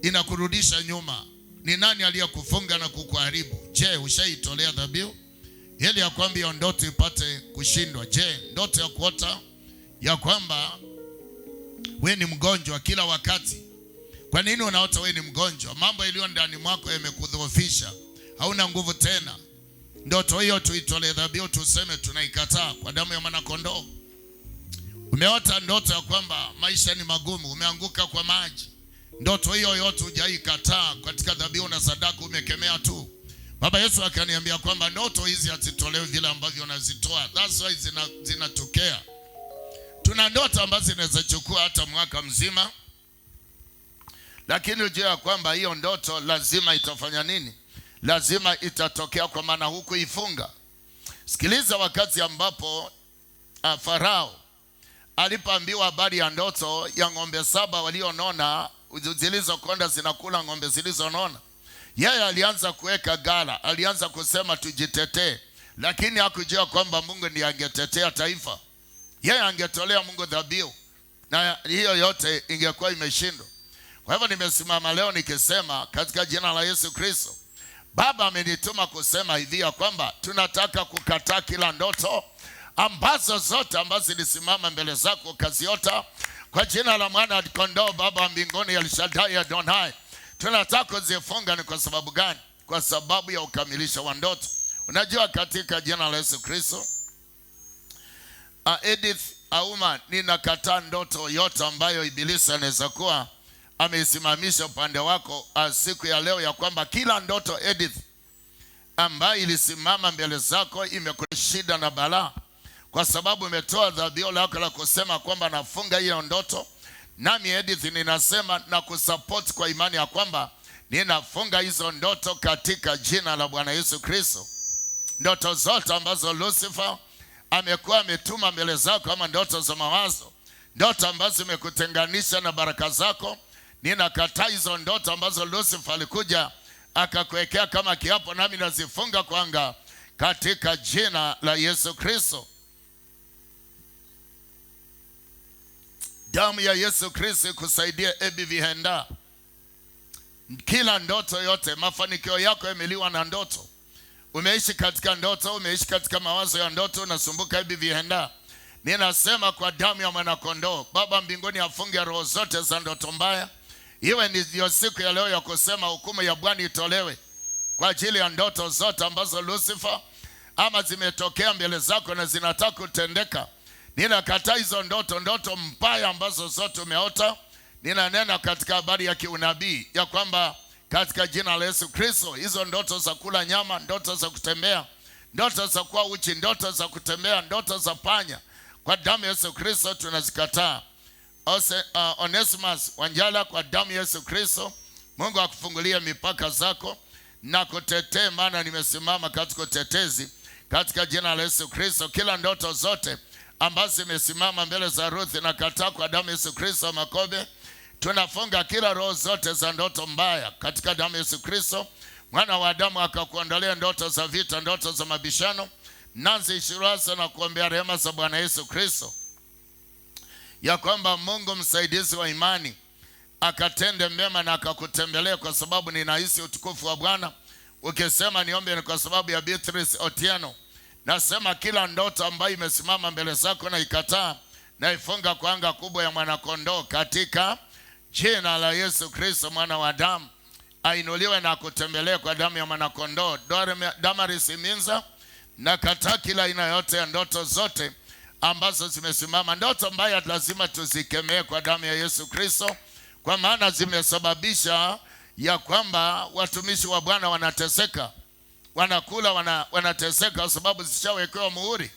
inakurudisha nyuma. Ni nani aliyekufunga na kukuharibu? Je, ushaitolea dhabihu ili ya kwamba hiyo ndoto ipate kushindwa? Je, ndoto ya kuota ya kwamba wewe ni mgonjwa kila wakati. Kwa nini unaota wewe ni mgonjwa? Mambo yaliyo ndani mwako yamekudhoofisha, hauna nguvu tena. Ndoto hiyo tuitolee dhabihu, tuseme tunaikataa kwa damu ya mwana kondoo. Umeota ndoto ya kwamba maisha ni magumu, umeanguka kwa maji. Ndoto hiyo yote hujaikataa, katika dhabihu na sadaka umekemea tu. Baba Yesu akaniambia kwamba ndoto hizi hazitolewi vile ambavyo unazitoa. That's why zinatokea. Tuna ndoto ambazo zinaweza chukua hata mwaka mzima, lakini ujue kwamba hiyo ndoto lazima itafanya nini? Lazima itatokea, kwa maana huku ifunga. Sikiliza, wakati ambapo Farao alipoambiwa habari ya ndoto ya ng'ombe 7 walionona, zilizokonda zinakula ng'ombe zilizonona, yeye alianza kuweka gala, alianza kusema tujitetee, lakini hakujua kwamba Mungu ndiye angetetea taifa. Yeye angetolea Mungu dhabihu, na hiyo yote ingekuwa imeshindwa. Kwa hivyo nimesimama leo nikisema katika jina la Yesu Kristo, Baba amenituma kusema hivi ya kwamba tunataka kukataa kila ndoto ambazo zote ambazo zilisimama mbele zako kaziota, kwa jina la mwana kondoo. Baba mbinguni, El Shaddai Adonai, tunataka kuzifunga. Ni kwa sababu gani? Kwa sababu ya ukamilisho wa ndoto. Unajua, katika jina la Yesu Kristo, Edith Auma, ninakataa ndoto yote ambayo ibilisi anaweza kuwa ameisimamisha upande wako siku ya leo, ya kwamba kila ndoto Edith ambayo ilisimama mbele zako imekuwa shida na balaa, kwa sababu umetoa dhabihu lako la kusema kwamba nafunga hiyo ndoto. Nami Edith ninasema na kusupport kwa imani ya kwamba ninafunga hizo ndoto katika jina la Bwana Yesu Kristo. Ndoto zote ambazo Lucifer amekuwa ametuma mbele zako, kama ndoto za mawazo, ndoto ambazo zimekutenganisha na baraka zako, ninakataa hizo ndoto ambazo Lucifer alikuja akakuwekea kama kiapo, nami nazifunga kwanga katika jina la Yesu Kristo. Damu ya Yesu Kristo kusaidia Ebi Vihenda. Kila ndoto yote, mafanikio yako yameliwa na ndoto. Umeishi katika ndoto, umeishi katika mawazo ya ndoto, unasumbuka Ebi Vihenda. Ninasema kwa damu ya mwana kondoo, Baba mbinguni afunge roho zote za ndoto mbaya. Iwe ndio siku ya leo ya kusema hukumu ya Bwana itolewe kwa ajili ya ndoto zote ambazo Lucifer ama zimetokea mbele zako na zinataka kutendeka. Ninakataa hizo ndoto mbaya ambazo zote umeota. Ninanena katika habari ya kiunabii ya kwamba katika jina la Yesu Kristo, hizo ndoto za kula nyama, ndoto za kutembea, ndoto za kuwa uchi, ndoto za kutembea, ndoto za panya, kwa damu ya Yesu Kristo tunazikataa. Onesimus Wanjala, kwa damu ya Yesu Kristo, Mungu akufungulie mipaka zako na kutetee, maana nimesimama katika utetezi katika jina la Yesu Kristo. Kila ndoto zote ambazo zimesimama mbele za Ruth na kataa kwa damu ya Yesu Kristo. Makobe, tunafunga kila roho zote za ndoto mbaya katika damu ya Yesu Kristo. Mwana wa Adamu akakuondolea ndoto za vita, ndoto za mabishano, Nancy Shirasa na kuombea rehema za Bwana Yesu Kristo, ya kwamba Mungu msaidizi wa imani akatende mema na akakutembelea, kwa sababu ninahisi utukufu wa Bwana. Ukisema niombe ni kwa sababu ya Beatrice Otieno. Nasema kila ndoto ambayo imesimama mbele zako na ikataa, na ifunga kwa anga kubwa ya mwanakondoo katika jina la Yesu Kristo mwana wa damu. Ainuliwe na kutembelee kwa damu ya mwanakondoo. Damaris Minza, na kataa kila aina yote ya ndoto zote ambazo zimesimama. Ndoto mbaya lazima tuzikemee kwa damu ya Yesu Kristo, kwa maana zimesababisha ya kwamba watumishi wa Bwana wanateseka, wanakula wanateseka, kwa sababu zishawekewa muhuri.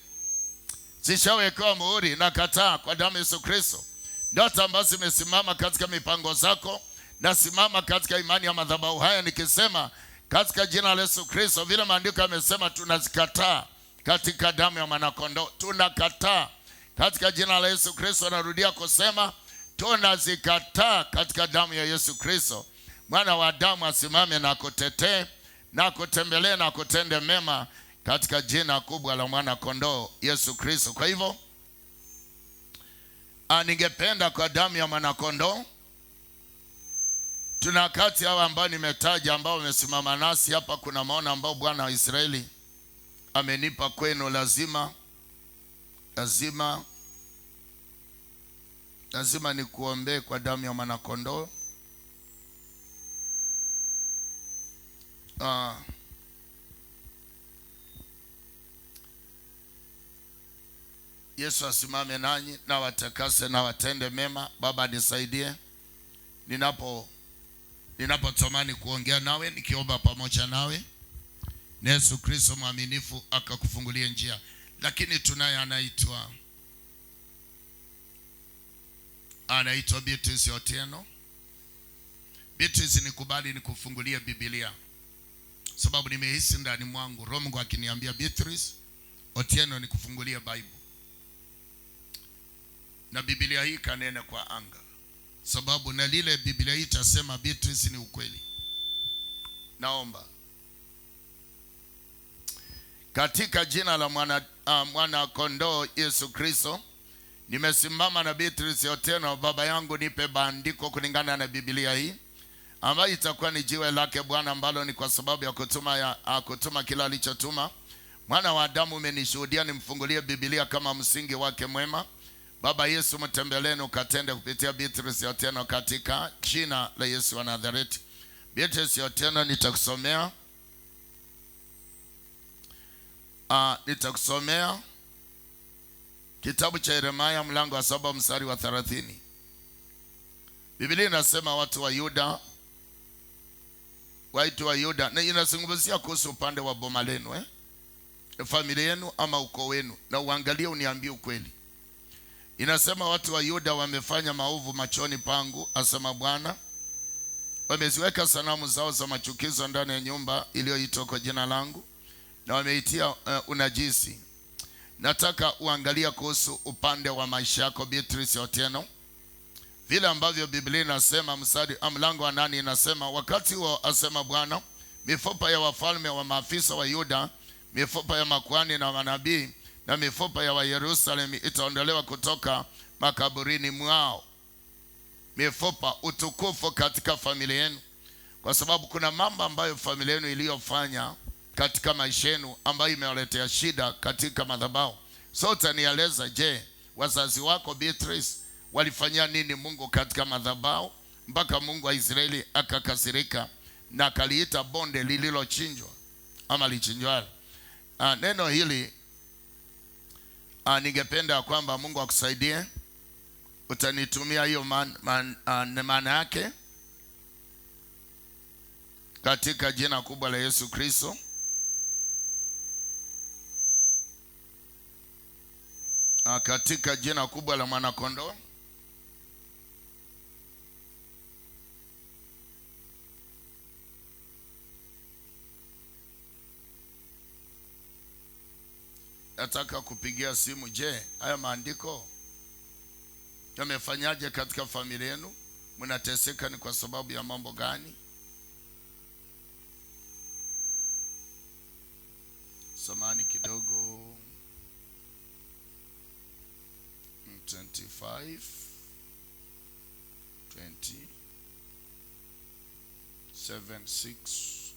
Na kataa kwa damu ya Yesu Kristo ndoto ambazo zimesimama katika mipango zako. Na simama katika imani ya madhabahu haya nikisema katika jina la Yesu Kristo, vile maandiko yamesema, tunazikataa katika damu ya mwanakondoo. Tunakataa katika jina la Yesu Kristo. Narudia kusema tunazikataa katika damu ya Yesu Kristo. Mwana wa damu asimame na kutetee na kutembelee na kutende mema katika jina kubwa la mwana kondoo Yesu Kristo. Kwa hivyo ningependa kwa damu ya mwana kondoo, tuna kati hawa ambao nimetaja ambao wamesimama nasi hapa, kuna maono ambao Bwana wa Israeli amenipa kwenu. Lazima nikuombee kwa damu ya mwana kondoo. Yesu asimame nanyi na watakase na watende mema. Baba nisaidie ninapotamani kuongea nawe, nikiomba pamoja nawe, na Yesu Kristo mwaminifu akakufungulia njia. Lakini tunaye anaitwa Beatrice Otieno. Beatrice, nikubali nikufungulie Biblia, sababu nimehisi ndani mwangu Roho Mungu akiniambia Beatrice Otieno nikufungulie Bible. Na Biblia hii kanene kwa anga, sababu na lile Biblia hii itasema Beatrice ni ukweli. Naomba katika jina la mwana kondoo Yesu Kristo, nimesimama na Beatrice Otieno. Baba yangu, nipe bandiko kulingana na Biblia hii, ambayo itakuwa ni jiwe lake Bwana, ambalo ni kwa sababu ya kutuma kila alichotuma. Mwana wa Adamu, umenishuhudia nimfungulie Biblia kama msingi wake mwema. Baba Yesu, mtembeleni ukatende kupitia Beatrice Otieno katika jina la Yesu wa Nazareti. Beatrice Otieno, nitakusomea kitabu cha Yeremia mlango wa 7 mstari wa 30. Biblia inasema watu wa Yuda, na inazungumzia kuhusu upande wa boma lenu, familia yenu ama ukoo wenu, na uangalie uniambie ukweli. Inasema watu wa Yuda wamefanya maovu machoni pangu, asema Bwana. Wameziweka sanamu zao za machukizo ndani ya nyumba iliyoitwa kwa jina langu, na wameitia unajisi. Nataka uangalia kuhusu upande wa maisha yako Beatrice Otieno, vile ambavyo Biblia inasema mlango wa 8 inasema, wakati huo asema Bwana, mifupa ya wafalme wa maafisa wa Yuda, mifupa ya makuhani na manabii, na mifupa ya wa Yerusalemu itaondolewa kutoka makaburini mwao. Mifupa, utukufu katika familia yenu, kwa sababu kuna mambo ambayo familia yenu iliyofanya katika maisha yenu ambayo imewaletea shida katika madhabahu. So utanieleza, je, wazazi wako Beatrice walifanyia nini Mungu katika madhabahu mpaka Mungu wa Israeli akakasirika na akaliita bonde lililochinjwa ama lichinjwa? Neno hili ningependa kwamba Mungu akusaidie, utanitumia hiyo maana yake katika jina kubwa la Yesu Kristo. Katika jina kubwa la mwana kondoo. Nataka kupigia simu. Je, haya maandiko yamefanyaje katika familia yenu? Mnateseka ni kwa sababu ya mambo gani? samani kidogo, 25 20 7 6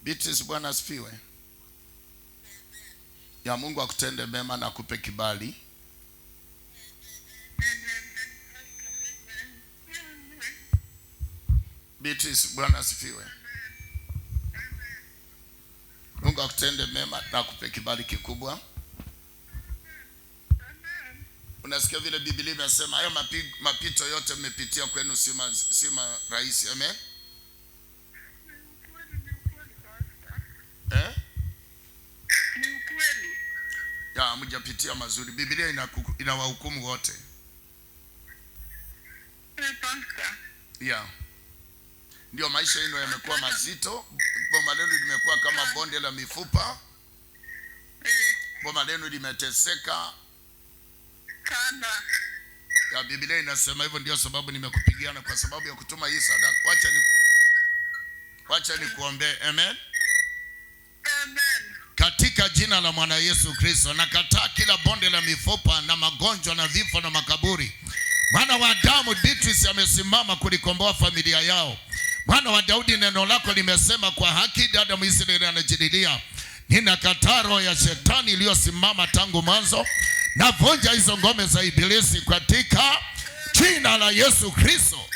Beatrice, Bwana asifiwe. Ya Mungu akutende mema na akupe kibali. Beatrice, Bwana asifiwe. Mungu akutende mema na akupe kibali kikubwa. Unasikia vile Biblia inasema hayo mapito yote mmepitia kwenu si rahisi. Amen. Ya mjapitia mazuri. Biblia inawahukumu wote. Ya. Ndio maisha yenu yamekuwa mazito. Boma lenu limekuwa kama bonde la mifupa. Boma lenu limeteseka sana. Ya Biblia inasema hivyo, ndio sababu nimekupigiana kwa sababu ya kutuma hii sadaka. Wacha ni kuombe. Amen. Amen. Katika jina la mwana Yesu Kristo, nakataa kila bonde la mifupa na magonjwa na vifo na makaburi. Mwana wa Adamu Beatrice amesimama kulikomboa familia yao. Mwana wa Daudi, neno lako limesema kwa haki dada Mwisraeli anajililia. Ninakataa roho ya shetani iliyosimama tangu mwanzo. Navunja hizo ngome za ibilisi katika jina la Yesu Kristo.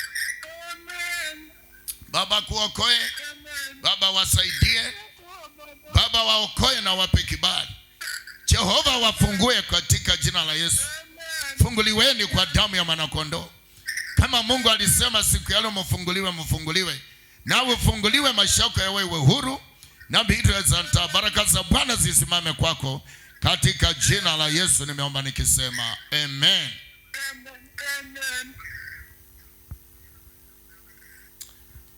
Baba kuokoe. Baba wasaidie. Baba waokoe na wape kibali. Jehova wafungue katika jina la Yesu. Funguliweni kwa damu ya mwanakondoo. Kama Mungu alisema siku ya leo mfunguliwe. Na ufunguliwe, maisha yako yawe huru. Na baraka za Bwana zisimame kwako. Katika jina la Yesu nimeomba nikisema amen. Amen.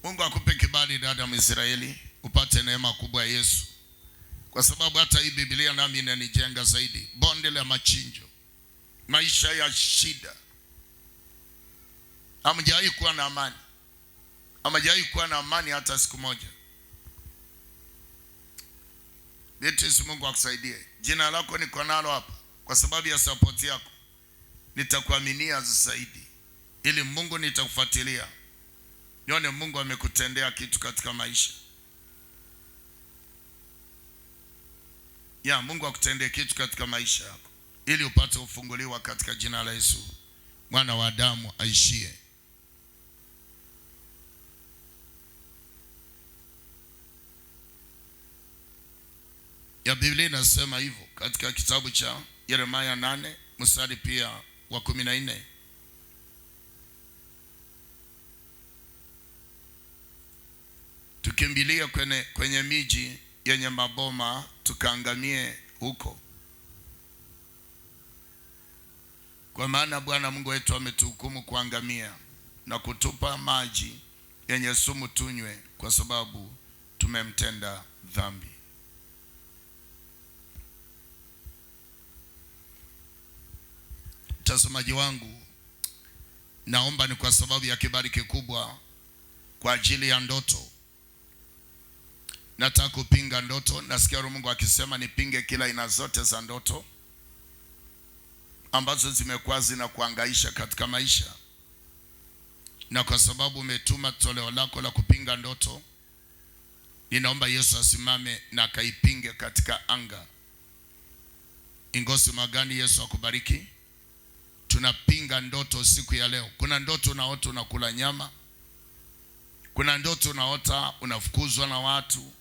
Mungu akupe kibali dada Mwisraeli, upate neema kubwa ya Yesu. Kwa sababu hata hii Biblia nami inanijenga zaidi. Bonde la machinjo, maisha ya shida. Hamjawahi kuwa na amani. Hamjawahi kuwa na amani hata siku moja. Beatrice, Mungu akusaidie. Jina lako niko nalo hapa kwa sababu ya support yako. Nitakuaminia zaidi ili Mungu nitakufuatilia. Nione Mungu amekutendea kitu katika maisha. Ya Mungu akutendee kitu katika maisha yako ili upate ufunguliwa katika jina la Yesu, mwana wa Adamu aishie. Ya Biblia inasema hivyo katika kitabu cha Yeremia 8 mstari pia wa 14. Tukimbilia kwenye miji yenye maboma tukaangamie huko. Kwa maana Bwana Mungu wetu ametuhukumu kuangamia na kutupa maji yenye sumu tunywe kwa sababu tumemtenda dhambi. Mtazamaji wangu, naomba ni kwa sababu ya kibali kikubwa kwa ajili ya ndoto. Nataka kupinga ndoto. Nasikia Roho Mungu akisema nipinge kila aina zote za ndoto ambazo zimekuwa zinakuhangaisha katika maisha. Na kwa sababu umetuma toleo lako la kupinga ndoto, ninaomba Yesu asimame na akaipinge katika anga. Ingosi magani, Yesu akubariki. Tunapinga ndoto siku ya leo. Kuna ndoto unaota unakula nyama. Kuna ndoto unaota unafukuzwa na watu.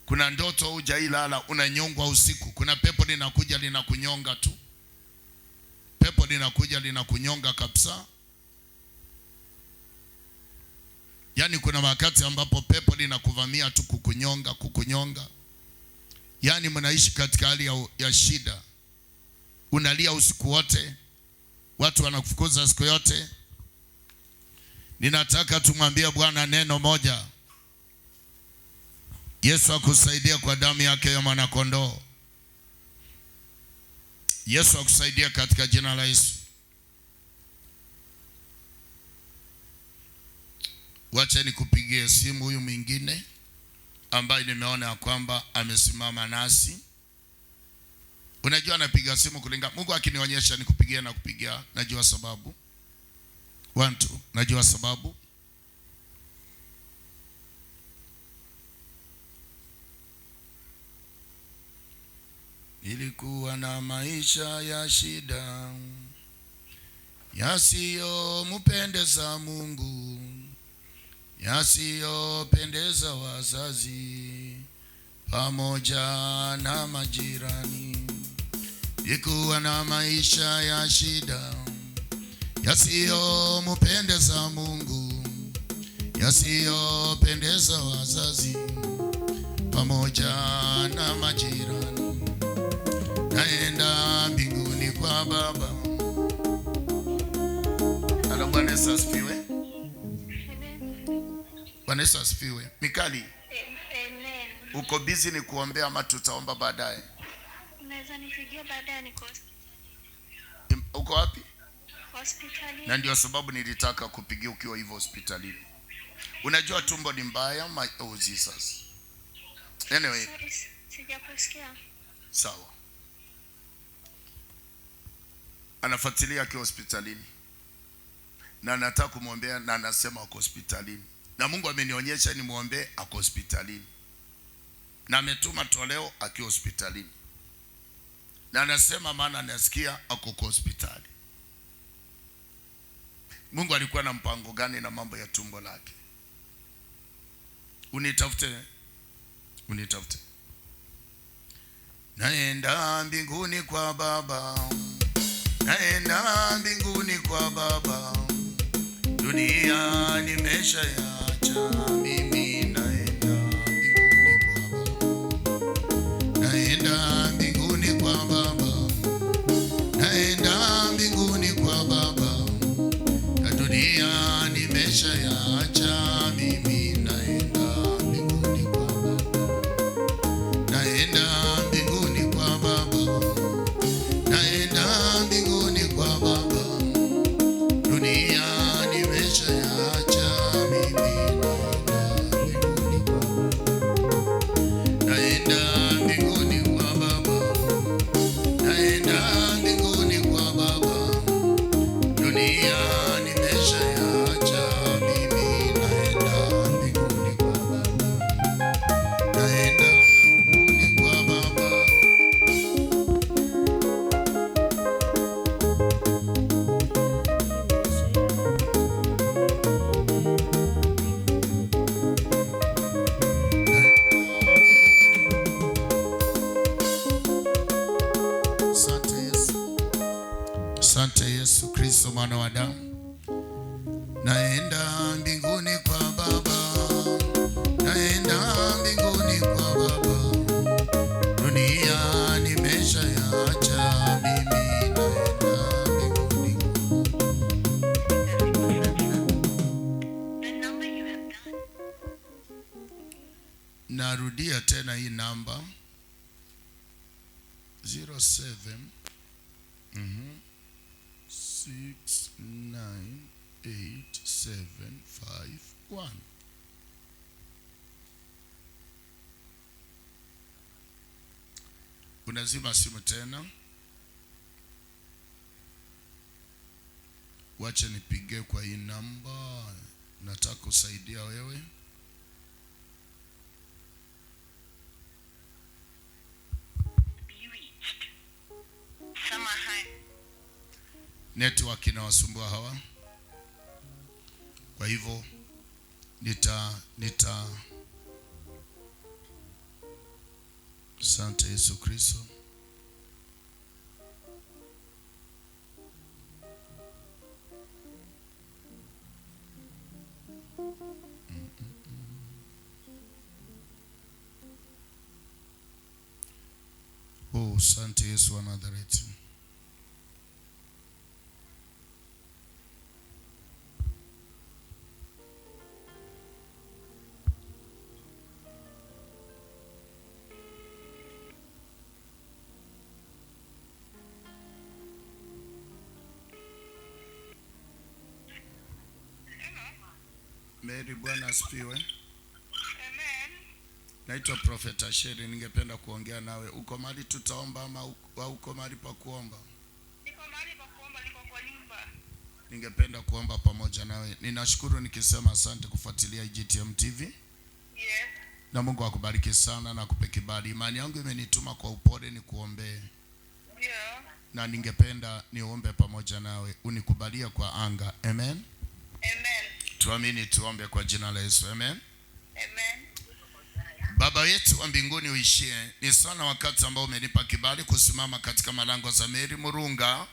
Kuna ndoto hujailala unanyongwa usiku. Kuna pepo linakuja linakunyonga tu. Pepo linakuja linakunyonga kabisa. Yaani kuna wakati ambapo pepo linakuvamia tu kukunyonga. Yaani mnaishi katika hali ya shida. Unalia usiku wote. Watu wanakufukuza siku yote. Ninataka tumwambie Bwana neno moja. Yesu akusaidia kwa damu yake ya mwanakondoo. Yesu akusaidia katika jina la Yesu. Wacha nikupigie simu huyu mwingine ambaye nimeona ya kwamba amesimama nasi. Unajua anapiga simu kulinga. Mungu akinionyesha nikupigie na kupigia, najua sababu. 1 2, najua sababu. Nilikuwa na maisha ya shida yasiyompendeza Mungu, yasiyopendeza wazazi pamoja na majirani. Nilikuwa na maisha ya shida yasiyompendeza Mungu, yasiyopendeza wazazi pamoja na majirani. Naenda mbinguni kwa Baba. Halo, Bwana Yesu asifiwe. Bwana Yesu asifiwe. Mikali. Amen. Uko busy ni kuombea ama tutaomba baadaye? Unaweza nipigia baadaye, niko hospitali. Uko wapi? Hospitali. Na ndio sababu nilitaka kupigia ukiwa hivyo hospitalini. Unajua tumbo ni mbaya, oh Jesus. Anyway. Sorry, sijakusikia. Sawa. Anafuatilia akiwa hospitalini. Na nataka kumwombea na anasema ako hospitalini. Na Mungu amenionyesha ni muombe ako hospitalini. Na ametuma toleo akiwa hospitalini. Na anasema maana anasikia ako hospitali. Mungu alikuwa na mpango gani na mambo ya tumbo lake? Unitafute. Naenda mbinguni kwa Baba. Naenda mbinguni kwa Baba. Dunia nimeshaiacha mimi, naenda mbinguni kwa Baba. Naenda mbinguni kwa Baba. Naenda mbinguni kwa Baba. Na dunia nimeshaiacha mimi, naenda mbinguni kwa Baba. Naenda mbinguni kwa Baba. Naenda mbinguni kwa Baba. Dunia nimeshaiacha mimi, naenda mbinguni kwa Baba. Naenda mbinguni kwa Baba. Dunia nimeshaiacha mimi, naenda mbinguni kwa Baba. Naenda mbinguni kwa Baba. Asante Yesu Kristo mwana wa damu. Naenda mbinguni kwa Baba. Naenda mbinguni kwa Baba. Dunia nimeshaiacha mimi, naenda mbinguni kwa Baba. The number you have done. Narudia tena hii namba 07 6987551. Unazima simu tena. Wacha nipige kwa hii namba. Nataka kusaidia wewe. Network inawasumbua hawa. Kwa hivyo Asante Yesu Kristo. Oh, asante Yesu wa Nazareti. Mary, Bwana asifiwe. Amen. Naitwa Prophet Asheri, ningependa kuongea nawe. Uko mahali tutaomba ama uko mahali pa kuomba? Niko mahali pa kuomba, niko kwa nyumba. Ningependa kuomba pamoja nawe. Ninashukuru nikisema asante kufuatilia IGTM TV. Yes. Na Mungu akubariki sana na akupe kibali. Imani yangu imenituma kwa upole ni kuombee. Yeah. Na ningependa niombe pamoja nawe. Unikubalia kwa anga. Amen. Amen. Tuamini tuombe kwa jina la Yesu. Amen. Amen. Baba yetu wa mbinguni uishie, ni sana wakati ambao umenipa kibali kusimama katika malango za Mary Murunga.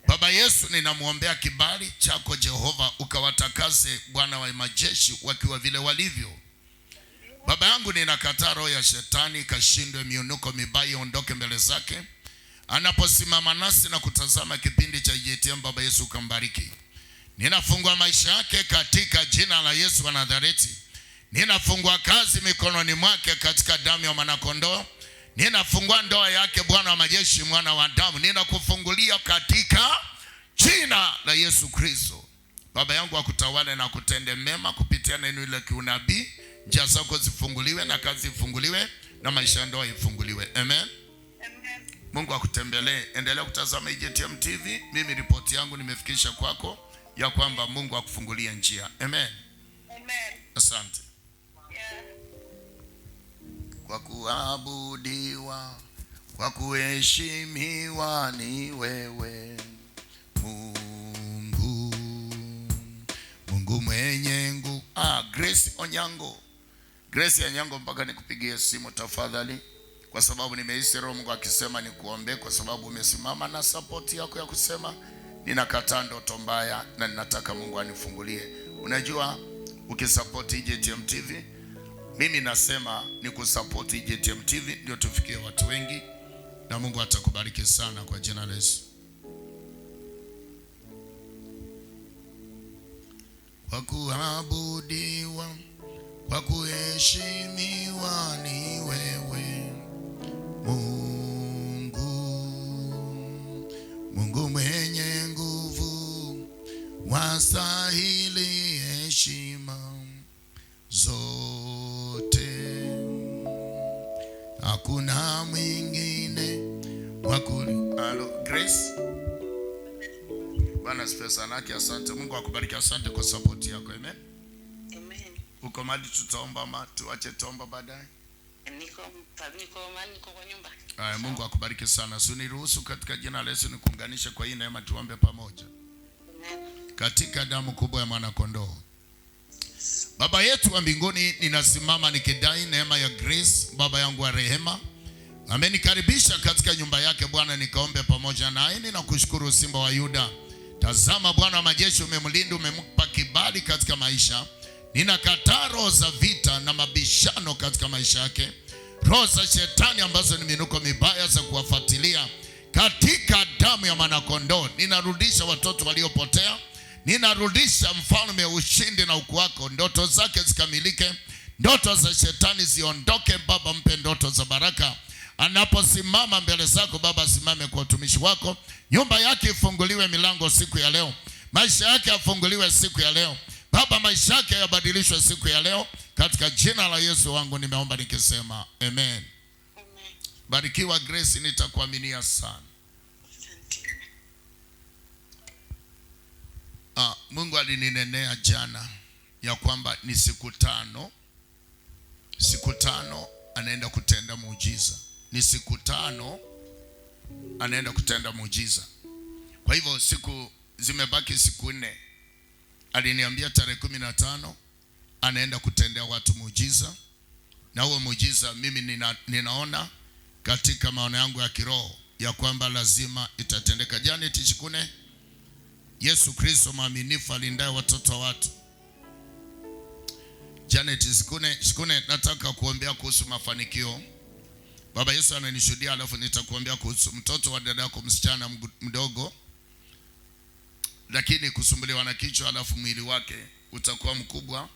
Baba Yesu, ninamuombea kibali chako Jehova, ukawatakaze Bwana wa majeshi wakiwa vile walivyo. Baba yangu, ninakataa roho ya shetani kashindwe, miunuko mibaya iondoke mbele zake anaposimama nasi na kutazama kipindi cha IGTM. Baba Yesu, ukambariki. Ninafungua maisha yake katika jina la Yesu wa Nazareti. Ninafungua kazi mikononi mwake katika damu ya mwanakondoo. Ninafungua ndoa yake Bwana wa majeshi, mwana wa damu. Ninakufungulia katika jina la Yesu Kristo. Baba yangu, akutawale na kutende mema kupitia neno ile kiunabii. Njia zako zifunguliwe na kazi ifunguliwe na maisha ndoa ifunguliwe. Amen. Amen. Mungu akutembelee. Endelea kutazama IGTM TV. Mimi ripoti yangu nimefikisha kwako ya kwamba Mungu akufungulie njia. Amen. Amen. Asante. Yeah. Kwa kuabudiwa, kwa kuheshimiwa ni wewe Mungu, Mungu mwenye nguvu. Grace Onyango. Grace Onyango, mpaka nikupigie simu tafadhali, kwa sababu nimehisi Roho Mungu akisema nikuombe, kwa sababu umesimama na support yako ya kusema ninakataa ndoto mbaya na ninataka Mungu anifungulie. Unajua, ukisupport IGTM TV, mimi nasema ni kusupport IGTM TV ndio tufikie watu wengi, na Mungu atakubariki sana kwa jina la Yesu. Kwa kuabudiwa, kwa kuheshimiwa ni wewe Mungu, Mungu mwenye nguvu, wastahili heshima zote, hakuna mwingine wakuli. Hello Grace, Bwana asifiwe sana. Asante, Mungu akubariki. Asante kwa support yako. Amen. Amen. Uko mahali tutaomba ama tuache tuomba baadaye? Niko kwa nyumba. Haya, Mungu akubariki sana. Usiniruhusu katika jina la Yesu nikuunganishe kwa hii neema, tuombe pamoja. Amen. Katika damu kubwa ya mwana kondoo. Baba yetu wa mbinguni, ninasimama nikidai neema ya Grace, baba yangu wa rehema. Amenikaribisha katika nyumba yake Bwana, nikaombe pamoja naye. Ninakushukuru Simba wa Yuda. Tazama Bwana wa majeshi, umemlinda, umempa kibali katika maisha. Ninakataa roho za vita na mabishano katika maisha yake, roho za shetani ambazo ni minuko mibaya za kuwafuatilia, katika damu ya mwanakondoo. Ninarudisha watoto waliopotea, ninarudisha mfalme ushindi na ukuu wako. Ndoto zake zikamilike, ndoto za shetani ziondoke. Baba, mpe ndoto za baraka. Anaposimama mbele zako Baba, asimame kwa utumishi wako. Nyumba yake ifunguliwe milango siku ya leo, maisha yake yafunguliwe siku ya leo Baba, maisha yake yabadilishwe siku ya leo, katika jina la Yesu wangu nimeomba nikisema amen. Amen. Barikiwa Grace, nitakuaminia sana. Mungu alininenea jana ya kwamba ni siku tano anaenda kutenda muujiza. Ni siku 5 anaenda kutenda muujiza. Kwa hivyo siku zimebaki siku 4. Aliniambia tarehe 15 anaenda kutendea watu muujiza, na huo muujiza mimi ninaona katika maono yangu ya kiroho ya kwamba lazima itatendeka. Jana Tishikune, Yesu Kristo mwaminifu alindaye watoto wa watu. Janet Shikune, nataka kuombea kuhusu mafanikio. Baba Yesu ananishuhudia, alafu nitakuombea kuhusu mtoto wa dada yako msichana mdogo, lakini kusumbuliwa na kichwa, alafu mwili wake utakuwa mkubwa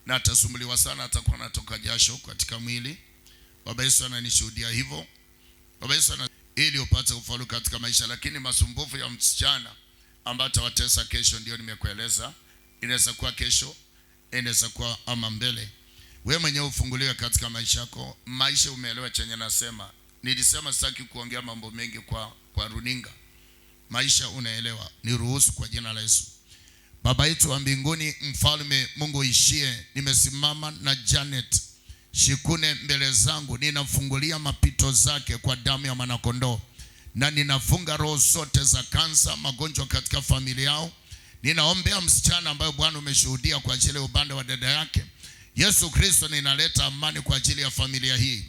na atasumbuliwa sana, atakuwa anatoka jasho katika mwili. Baba Yesu ananishuhudia hivyo. Baba Yesu ili upate ufaulu katika maisha, lakini masumbufu ya msichana ambayo atawatesa kesho ndio nimekueleza. Inaweza kuwa kesho, endeza kwa ama mbele. Wewe mwenyewe ufunguliwe katika maisha yako. Maisha umeelewa chenye nasema. Nilisema sitaki kuongea mambo mengi kwa runinga. Maisha unaelewa. Niruhusu kwa jina la Yesu. Baba yetu wa mbinguni, mfalme Mungu ishie, nimesimama na Janet Shikune mbele zangu, ninafungulia mapito zake kwa damu ya mwanakondoo, na ninafunga roho zote za kansa, magonjwa katika familia yao. Ninaombea msichana ambaye Bwana umeshuhudia kwa ajili ya upande wa dada yake. Yesu Kristo, ninaleta amani kwa ajili ya familia hii.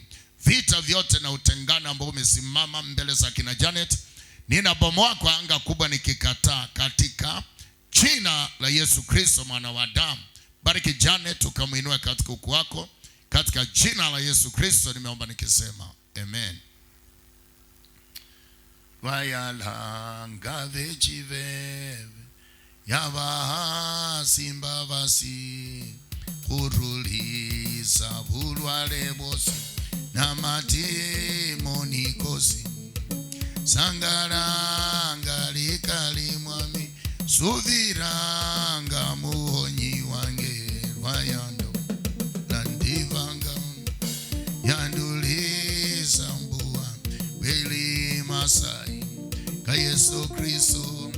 Vita vyote na utengano ambao umesimama mbele za kina Janet, ninabomoa kwa anga kubwa nikikataa katika jina la Yesu Kristo mwana wa Adamu. Bariki Janet ukamuinue katika ukuu wako, katika jina la Yesu Kristo nimeomba nikisema amen. Wayalanga vechiveve yavasimba vasi kuruliza bulwale bosi na matimonikosi sangaranga likalimwami suviranga muhonyi wange rwayando landivanga yanduliza mbua weli masai ka Yesu Kristo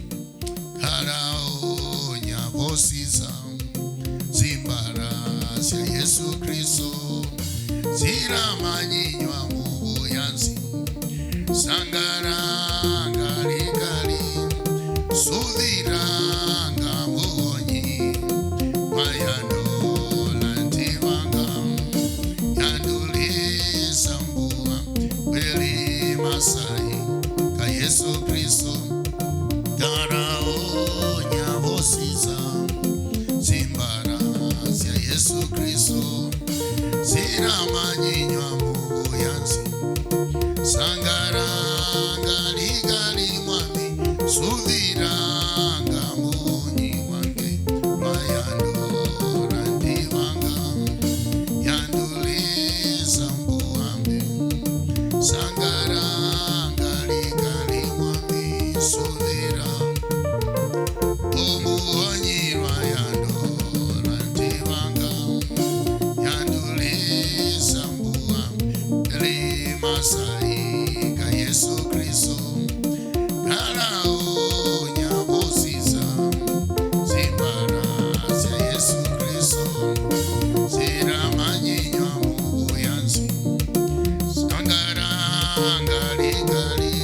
karao nyavosiza zimbarasi ya Yesu Kristo ziramanyinywa mubuyanzi sangaranga likali suviranga muhonyi mayando lantivanga yanduliza mbua weli masai ka Yesu Kristo karao nyavosiza zimbarasi ya Yesu Kristo ziramanyinywa mubuyanzi sangaranga ligali mwami suviranga muhonyi wange rwayando randivanga yanduliza mbuambe sangaranga ligali mwami suvira omuhonyi rwayando randivanga yanduliza mbuambe masai ka Yesu Kristo karao nyabosiza zimbarasi ya Yesu Kristo ziramanyinywa mubuyanzi sangaranga ligali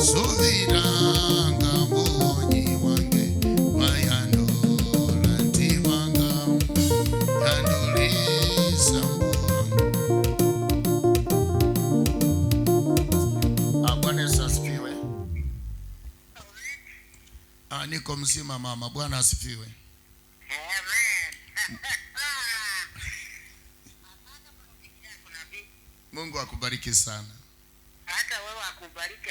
suviranga muhonyi wange rwayando lantivanga yanduliza mbuambe. Bwana asifiwe. Niko mzima mama. Bwana asifiwe. Amen. Mungu akubariki sana. Hata wewe akubariki.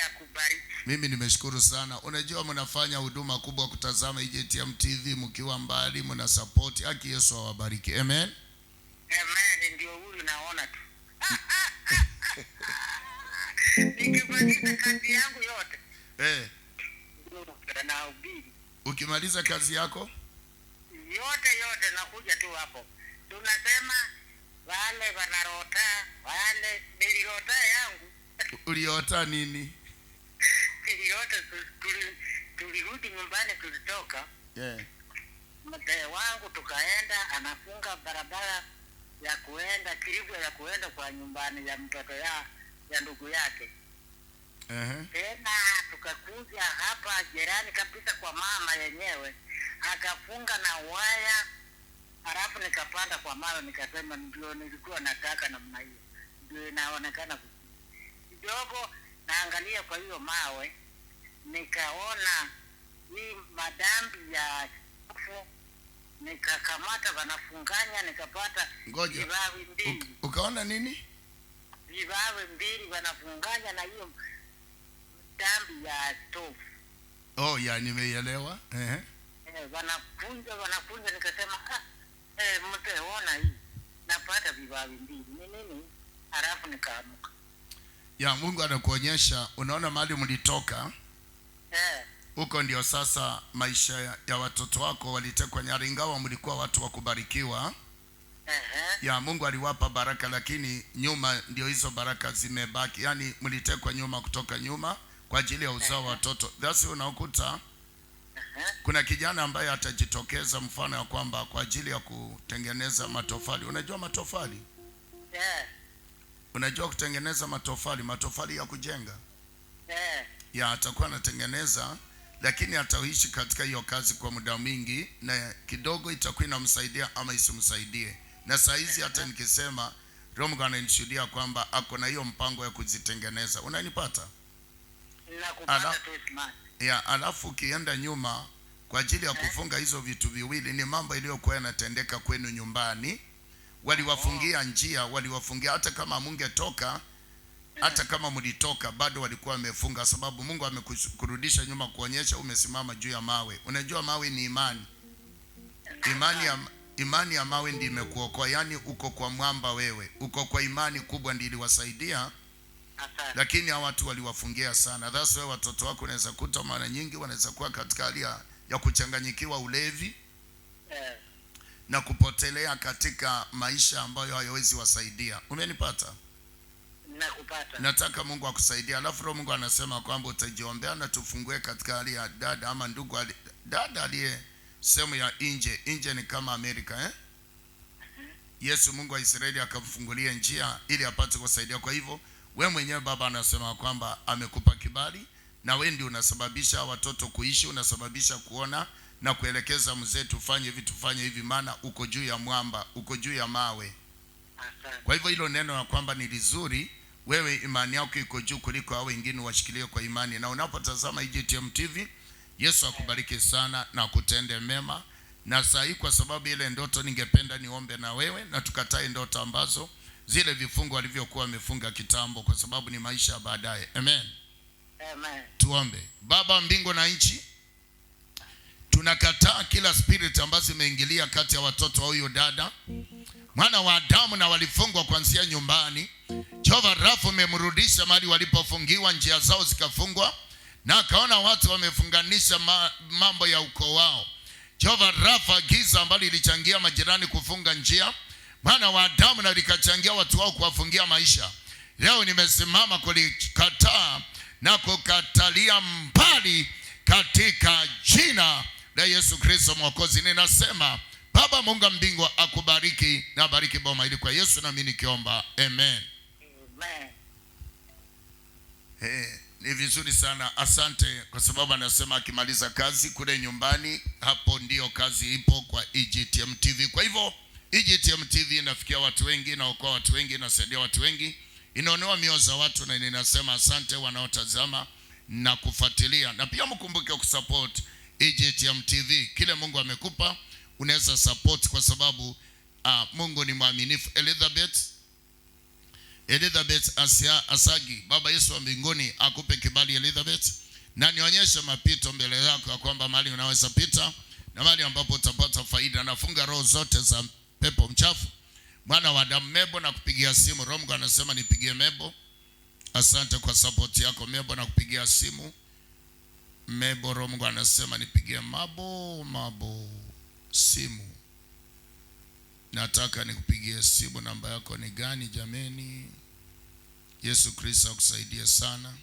Mimi nimeshukuru sana. Unajua mnafanya huduma kubwa kutazama EJTM TV mkiwa mbali, mna support. Haki Yesu awabariki. Amen. Amen, ndio huyu naona tu. Nikimaliza kazi yangu yote. Na ubiri. Ukimaliza kazi yako? Yote nakuja tu hapo. Tunasema wale wanarota, wale nilirota yangu. Uliota nini? Nilirota tulirudi nyumbani tulitoka. Mzee wangu tukaenda anafunga barabara ya kuenda Kilibwe ya kuenda kwa nyumbani ya mtoto ya ndugu yake. Tena tukakuja hapa jirani kabisa kwa mama yenyewe akafunga na waya, halafu nikapanda kwa mawe nikasema ndio nilikuwa nataka namna hiyo. Ndio inaonekana kidogo naangalia kwa hiyo mawe nikaona hii madambi ya kufu, nikakamata wanafunganya nikapata vibawi mbili. Ukaona nini? Vibawi mbili wanafunganya na hiyo dambi ya tofu. Oh ya nimeielewa. Wanafunja nikasema mzee ona hii napata vibawi mbili ni nini, halafu nikaamuka. Ya Mungu anakuonyesha. Unaona mahali mlitoka Huko ndio sasa maisha ya watoto wako walitekwa nyara, ingawa mlikuwa watu wa kubarikiwa. Ya Mungu aliwapa baraka, lakini nyuma ndio hizo baraka zimebaki. Yani mlitekwa nyuma, kutoka nyuma kwa ajili ya uzao wa watoto. That's unakuta kuna kijana ambaye atajitokeza, mfano ya kwamba kwa ajili ya kutengeneza matofali. Unajua matofali? Unajua kutengeneza matofali ya kujenga? Ya atakuwa anatengeneza, lakini ataishi katika hiyo kazi kwa muda mwingi, na kidogo itakuwa inamsaidia ama isimsaidie. Na saa hizi hata nikisema Roho Mungu ananishuhudia kwamba ako na hiyo mpango ya kuzitengeneza. Unanipata? Nakupata tu smart. Ya alafu kienda nyuma kwa ajili ya kufunga hizo vitu viwili, ni mambo iliyokuwa yanatendeka kwenu nyumbani. Waliwafungia njia, waliwafungia hata kama mungetoka, hata kama mlitoka bado walikuwa wamefunga, sababu Mungu amekurudisha nyuma kuonyesha umesimama juu ya mawe. Unajua mawe ni imani. Imani ya mawe ndiyo imekuokoa. Yani uko kwa mwamba wewe, uko kwa imani kubwa ndiyo iliwasaidia. Lakini hao watu waliwafungia sana. That's why watoto wako unaweza kuta mara nyingi wanaweza kuwa katika hali ya kuchanganyikiwa, ulevi na kupotelea katika maisha ambayo hayawezi wasaidia. Umenipata? Nakupata. Nataka Mungu akusaidia. Alafu Roho Mungu anasema kwamba utajiombea na tufungue katika hali ya dada ama ndugu dada aliye sehemu ya nje ni kama Amerika Yesu Mungu wa Israeli akamfungulia njia ili apate kusaidia. Kwa hivyo wewe mwenyewe baba anasema kwamba amekupa kibali, na wewe ndio unasababisha watoto kuishi, unasababisha kuona na kuelekeza mzee tufanye hivi, maana uko juu ya mwamba, uko juu ya mawe. Kwa hivyo hilo neno la kwamba ni lizuri, wewe imani yako iko juu kuliko hao wengine, washikilie kwa imani. Na unapotazama EGTM TV, Yesu akubariki sana na kutende mema. Na saa hii kwa sababu ile ndoto, ningependa niombe na wewe na tukatae ndoto ambazo zile vifungo walivyokuwa wamefunga kitambo, kwa sababu ni maisha ya baadaye. Amen. Tuombe. Baba mbingu na nchi, tunakataa kila spirit ambazo imeingilia kati ya watoto wa huyo dada mwana wa Adamu, na walifungwa kuanzia nyumbani. Jehova Rafa umemrudisha mahali walipofungiwa, njia zao zikafungwa, na akaona watu wamefunganisha mambo ya ukoo wao. Jehova Rafa, giza ambalo ilichangia majirani kufunga njia mwana wa Adamu na likachangia watu wao kuwafungia maisha, leo nimesimama kulikataa na kukatalia mbali katika jina la Yesu Kristo Mwokozi. Ninasema Baba Mungu mbingu akubariki na bariki boma ili kwa Yesu na mimi nikiomba. Amen. Ni vizuri sana. Asante kwa sababu anasema akimaliza kazi kule nyumbani, hapo ndio kazi ipo kwa EGTM TV. Kwa hivyo EGTM TV inafikia watu wengi, inaokoa watu wengi, inasaidia watu wengi, inaonoa mioyo za watu, na ninasema asante wanaotazama na kufuatilia. Na pia mkumbuke kusupport EGTM TV. Kile Mungu amekupa unaweza support, kwa sababu Mungu ni mwaminifu. Elizabeth Asagi, Baba Yesu wa mbinguni akupe kibali Elizabeth, na nionyeshe mapito mbele yako ya kwamba mahali unaweza pita na mahali ambapo utapata faida. Nafunga roho zote za pepo mchafu mwana wa Adamu. Mebo na kupigia simu, Roho Mungu anasema nipigie Mebo. Asante kwa support yako Mebo, na kupigia simu Mebo. Roho Mungu anasema nipigie Mabo simu. Nataka nikupigie simu. Namba yako ni gani jameni? Yesu Kristo akusaidie sana,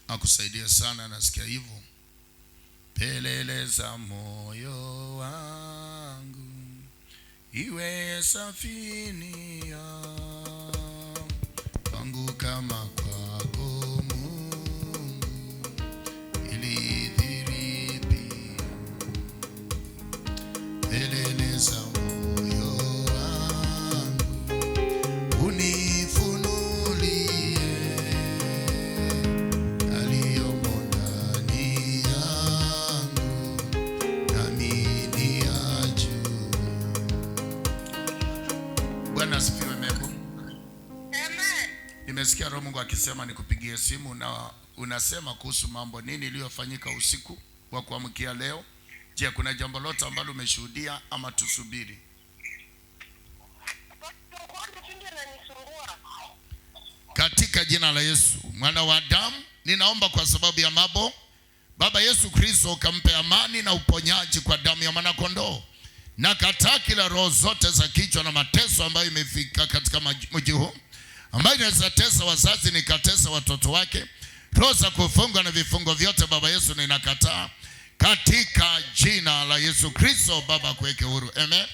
akusaidie sana. Nasikia hivyo. Peleleza moyo wangu iwe safini wangu kama kwako Mungu ilidhiripi. Peleleza moyo wangu unifunulie aliyomo ndani yangu nami niyajue. Bwana asifiwe Mebo. Amen. Nimesikia Roho Mungu akisema nikupigie simu, na unasema kuhusu mambo nini iliyofanyika usiku wa kuamkia leo. Je, kuna jambo lote ambalo umeshuhudia ama tusubiri? Katika jina la Yesu mwana wa Adamu, ninaomba kwa sababu ya mambo Baba Yesu Kristo ukampe amani na uponyaji kwa damu ya mwanakondoo. Na kataa kila roho zote za kichwa na mateso ambayo imefika katika mji huu, ambayo inaweza tesa wazazi, nikatesa watoto wake. Roho za kufungwa na vifungo vyote Baba Yesu ninakataa katika jina la Yesu Kristo. Baba kuweke huru. Amen.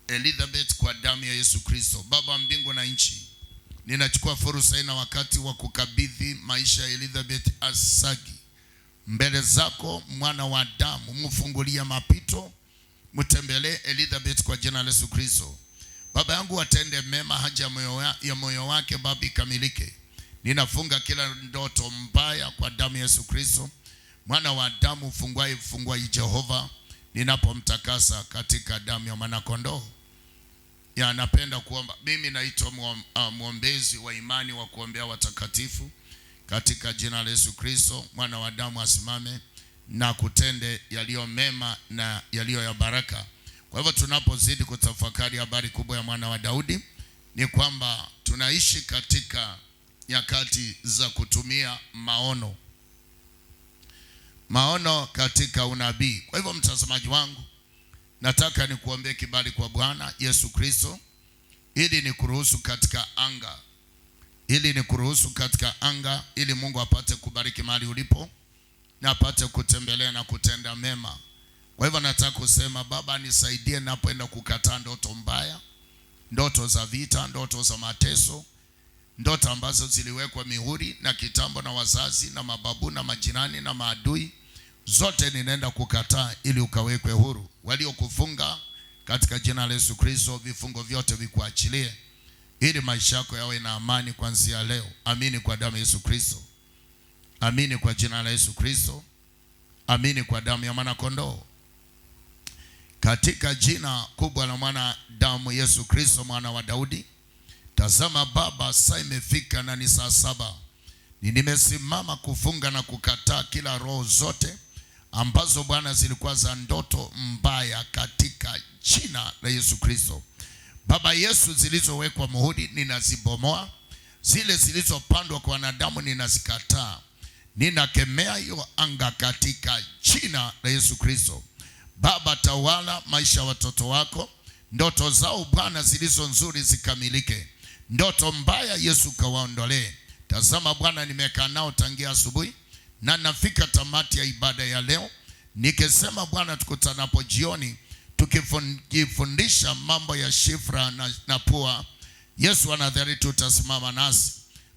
Elizabeth, kwa damu ya Yesu Kristo, Baba mbingu na nchi, ninachukua fursa na wakati wa kukabidhi maisha ya Elizabeth Asagi mbele zako, mwana wa damu. Mfungulia mapito, mtembelee Elizabeth kwa jina la Yesu Kristo. Baba yangu, atende mema, haja ya moyo wake Baba ikamilike. Ninafunga kila ndoto mbaya kwa damu ya Yesu Kristo, mwana wa damu. Fungua Jehova, ninapomtakasa katika damu ya mwanakondoo. Napenda kuomba. Mimi naitwa mwombezi wa imani wa kuombea watakatifu katika jina la Yesu Kristo, mwana wa damu. Asimame na kutende yaliyo mema na yaliyo ya baraka. Kwa hivyo tunapozidi kutafakari habari kubwa ya mwana wa Daudi, ni kwamba tunaishi katika nyakati za kutumia maono katika unabii. Kwa hivyo mtazamaji wangu, nataka nikuombee kibali kwa Bwana Yesu Kristo ili nikuruhusu katika anga, ili Mungu apate kubariki mahali ulipo na apate kutembelea na kutenda mema. Kwa hivyo nataka kusema, Baba nisaidie napoenda kukataa ndoto mbaya, ndoto za vita, ndoto za mateso, ndoto ambazo ziliwekwa mihuri na kitambo na wazazi na mababu na majirani na maadui. Zote ninaenda kukataa ili ukawekwe huru. Waliokufunga katika jina la Yesu Kristo, vifungo vyote vikuachilie ili maisha yako yawe na amani kuanzia leo. Amini kwa damu ya Yesu Kristo. Amini kwa jina la Yesu Kristo. Amini kwa damu ya mwanakondoo. Katika jina kubwa la mwana damu Yesu Kristo, mwana wa Daudi. Tazama Baba, saa imefika na ni saa 7. Nimesimama kufunga na kukataa kila roho zote ambazo Bwana zilikuwa za ndoto mbaya katika jina la Yesu Kristo. Baba Yesu, zilizowekwa muhuri ninazibomoa, zile zilizopandwa kwa wanadamu ninazikataa. Ninakemea hiyo anga katika jina la Yesu Kristo. Baba, tawala maisha ya watoto wako, ndoto zao Bwana zilizo nzuri zikamilike. Ndoto mbaya Yesu kawaondolee. Tazama Bwana, nimekaa nao tangia asubuhi na nafika tamati ya ibada ya leo, nikisema Bwana, tukutanapo jioni tukifundisha mambo ya shifra na pua, Yesu anadhari tutasimama nasi.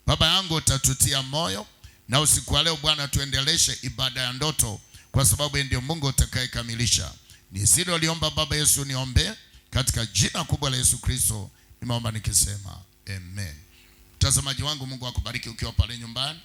Baba yangu, utatutia moyo na usiku wa leo Bwana tuendeleshe ibada ya ndoto, kwa sababu ndio Mungu utakayekamilisha. Nisiloliomba Baba Yesu niombe katika jina kubwa la Yesu Kristo, nimeomba nikisema amen. Mtazamaji wangu, Mungu akubariki ukiwa pale nyumbani.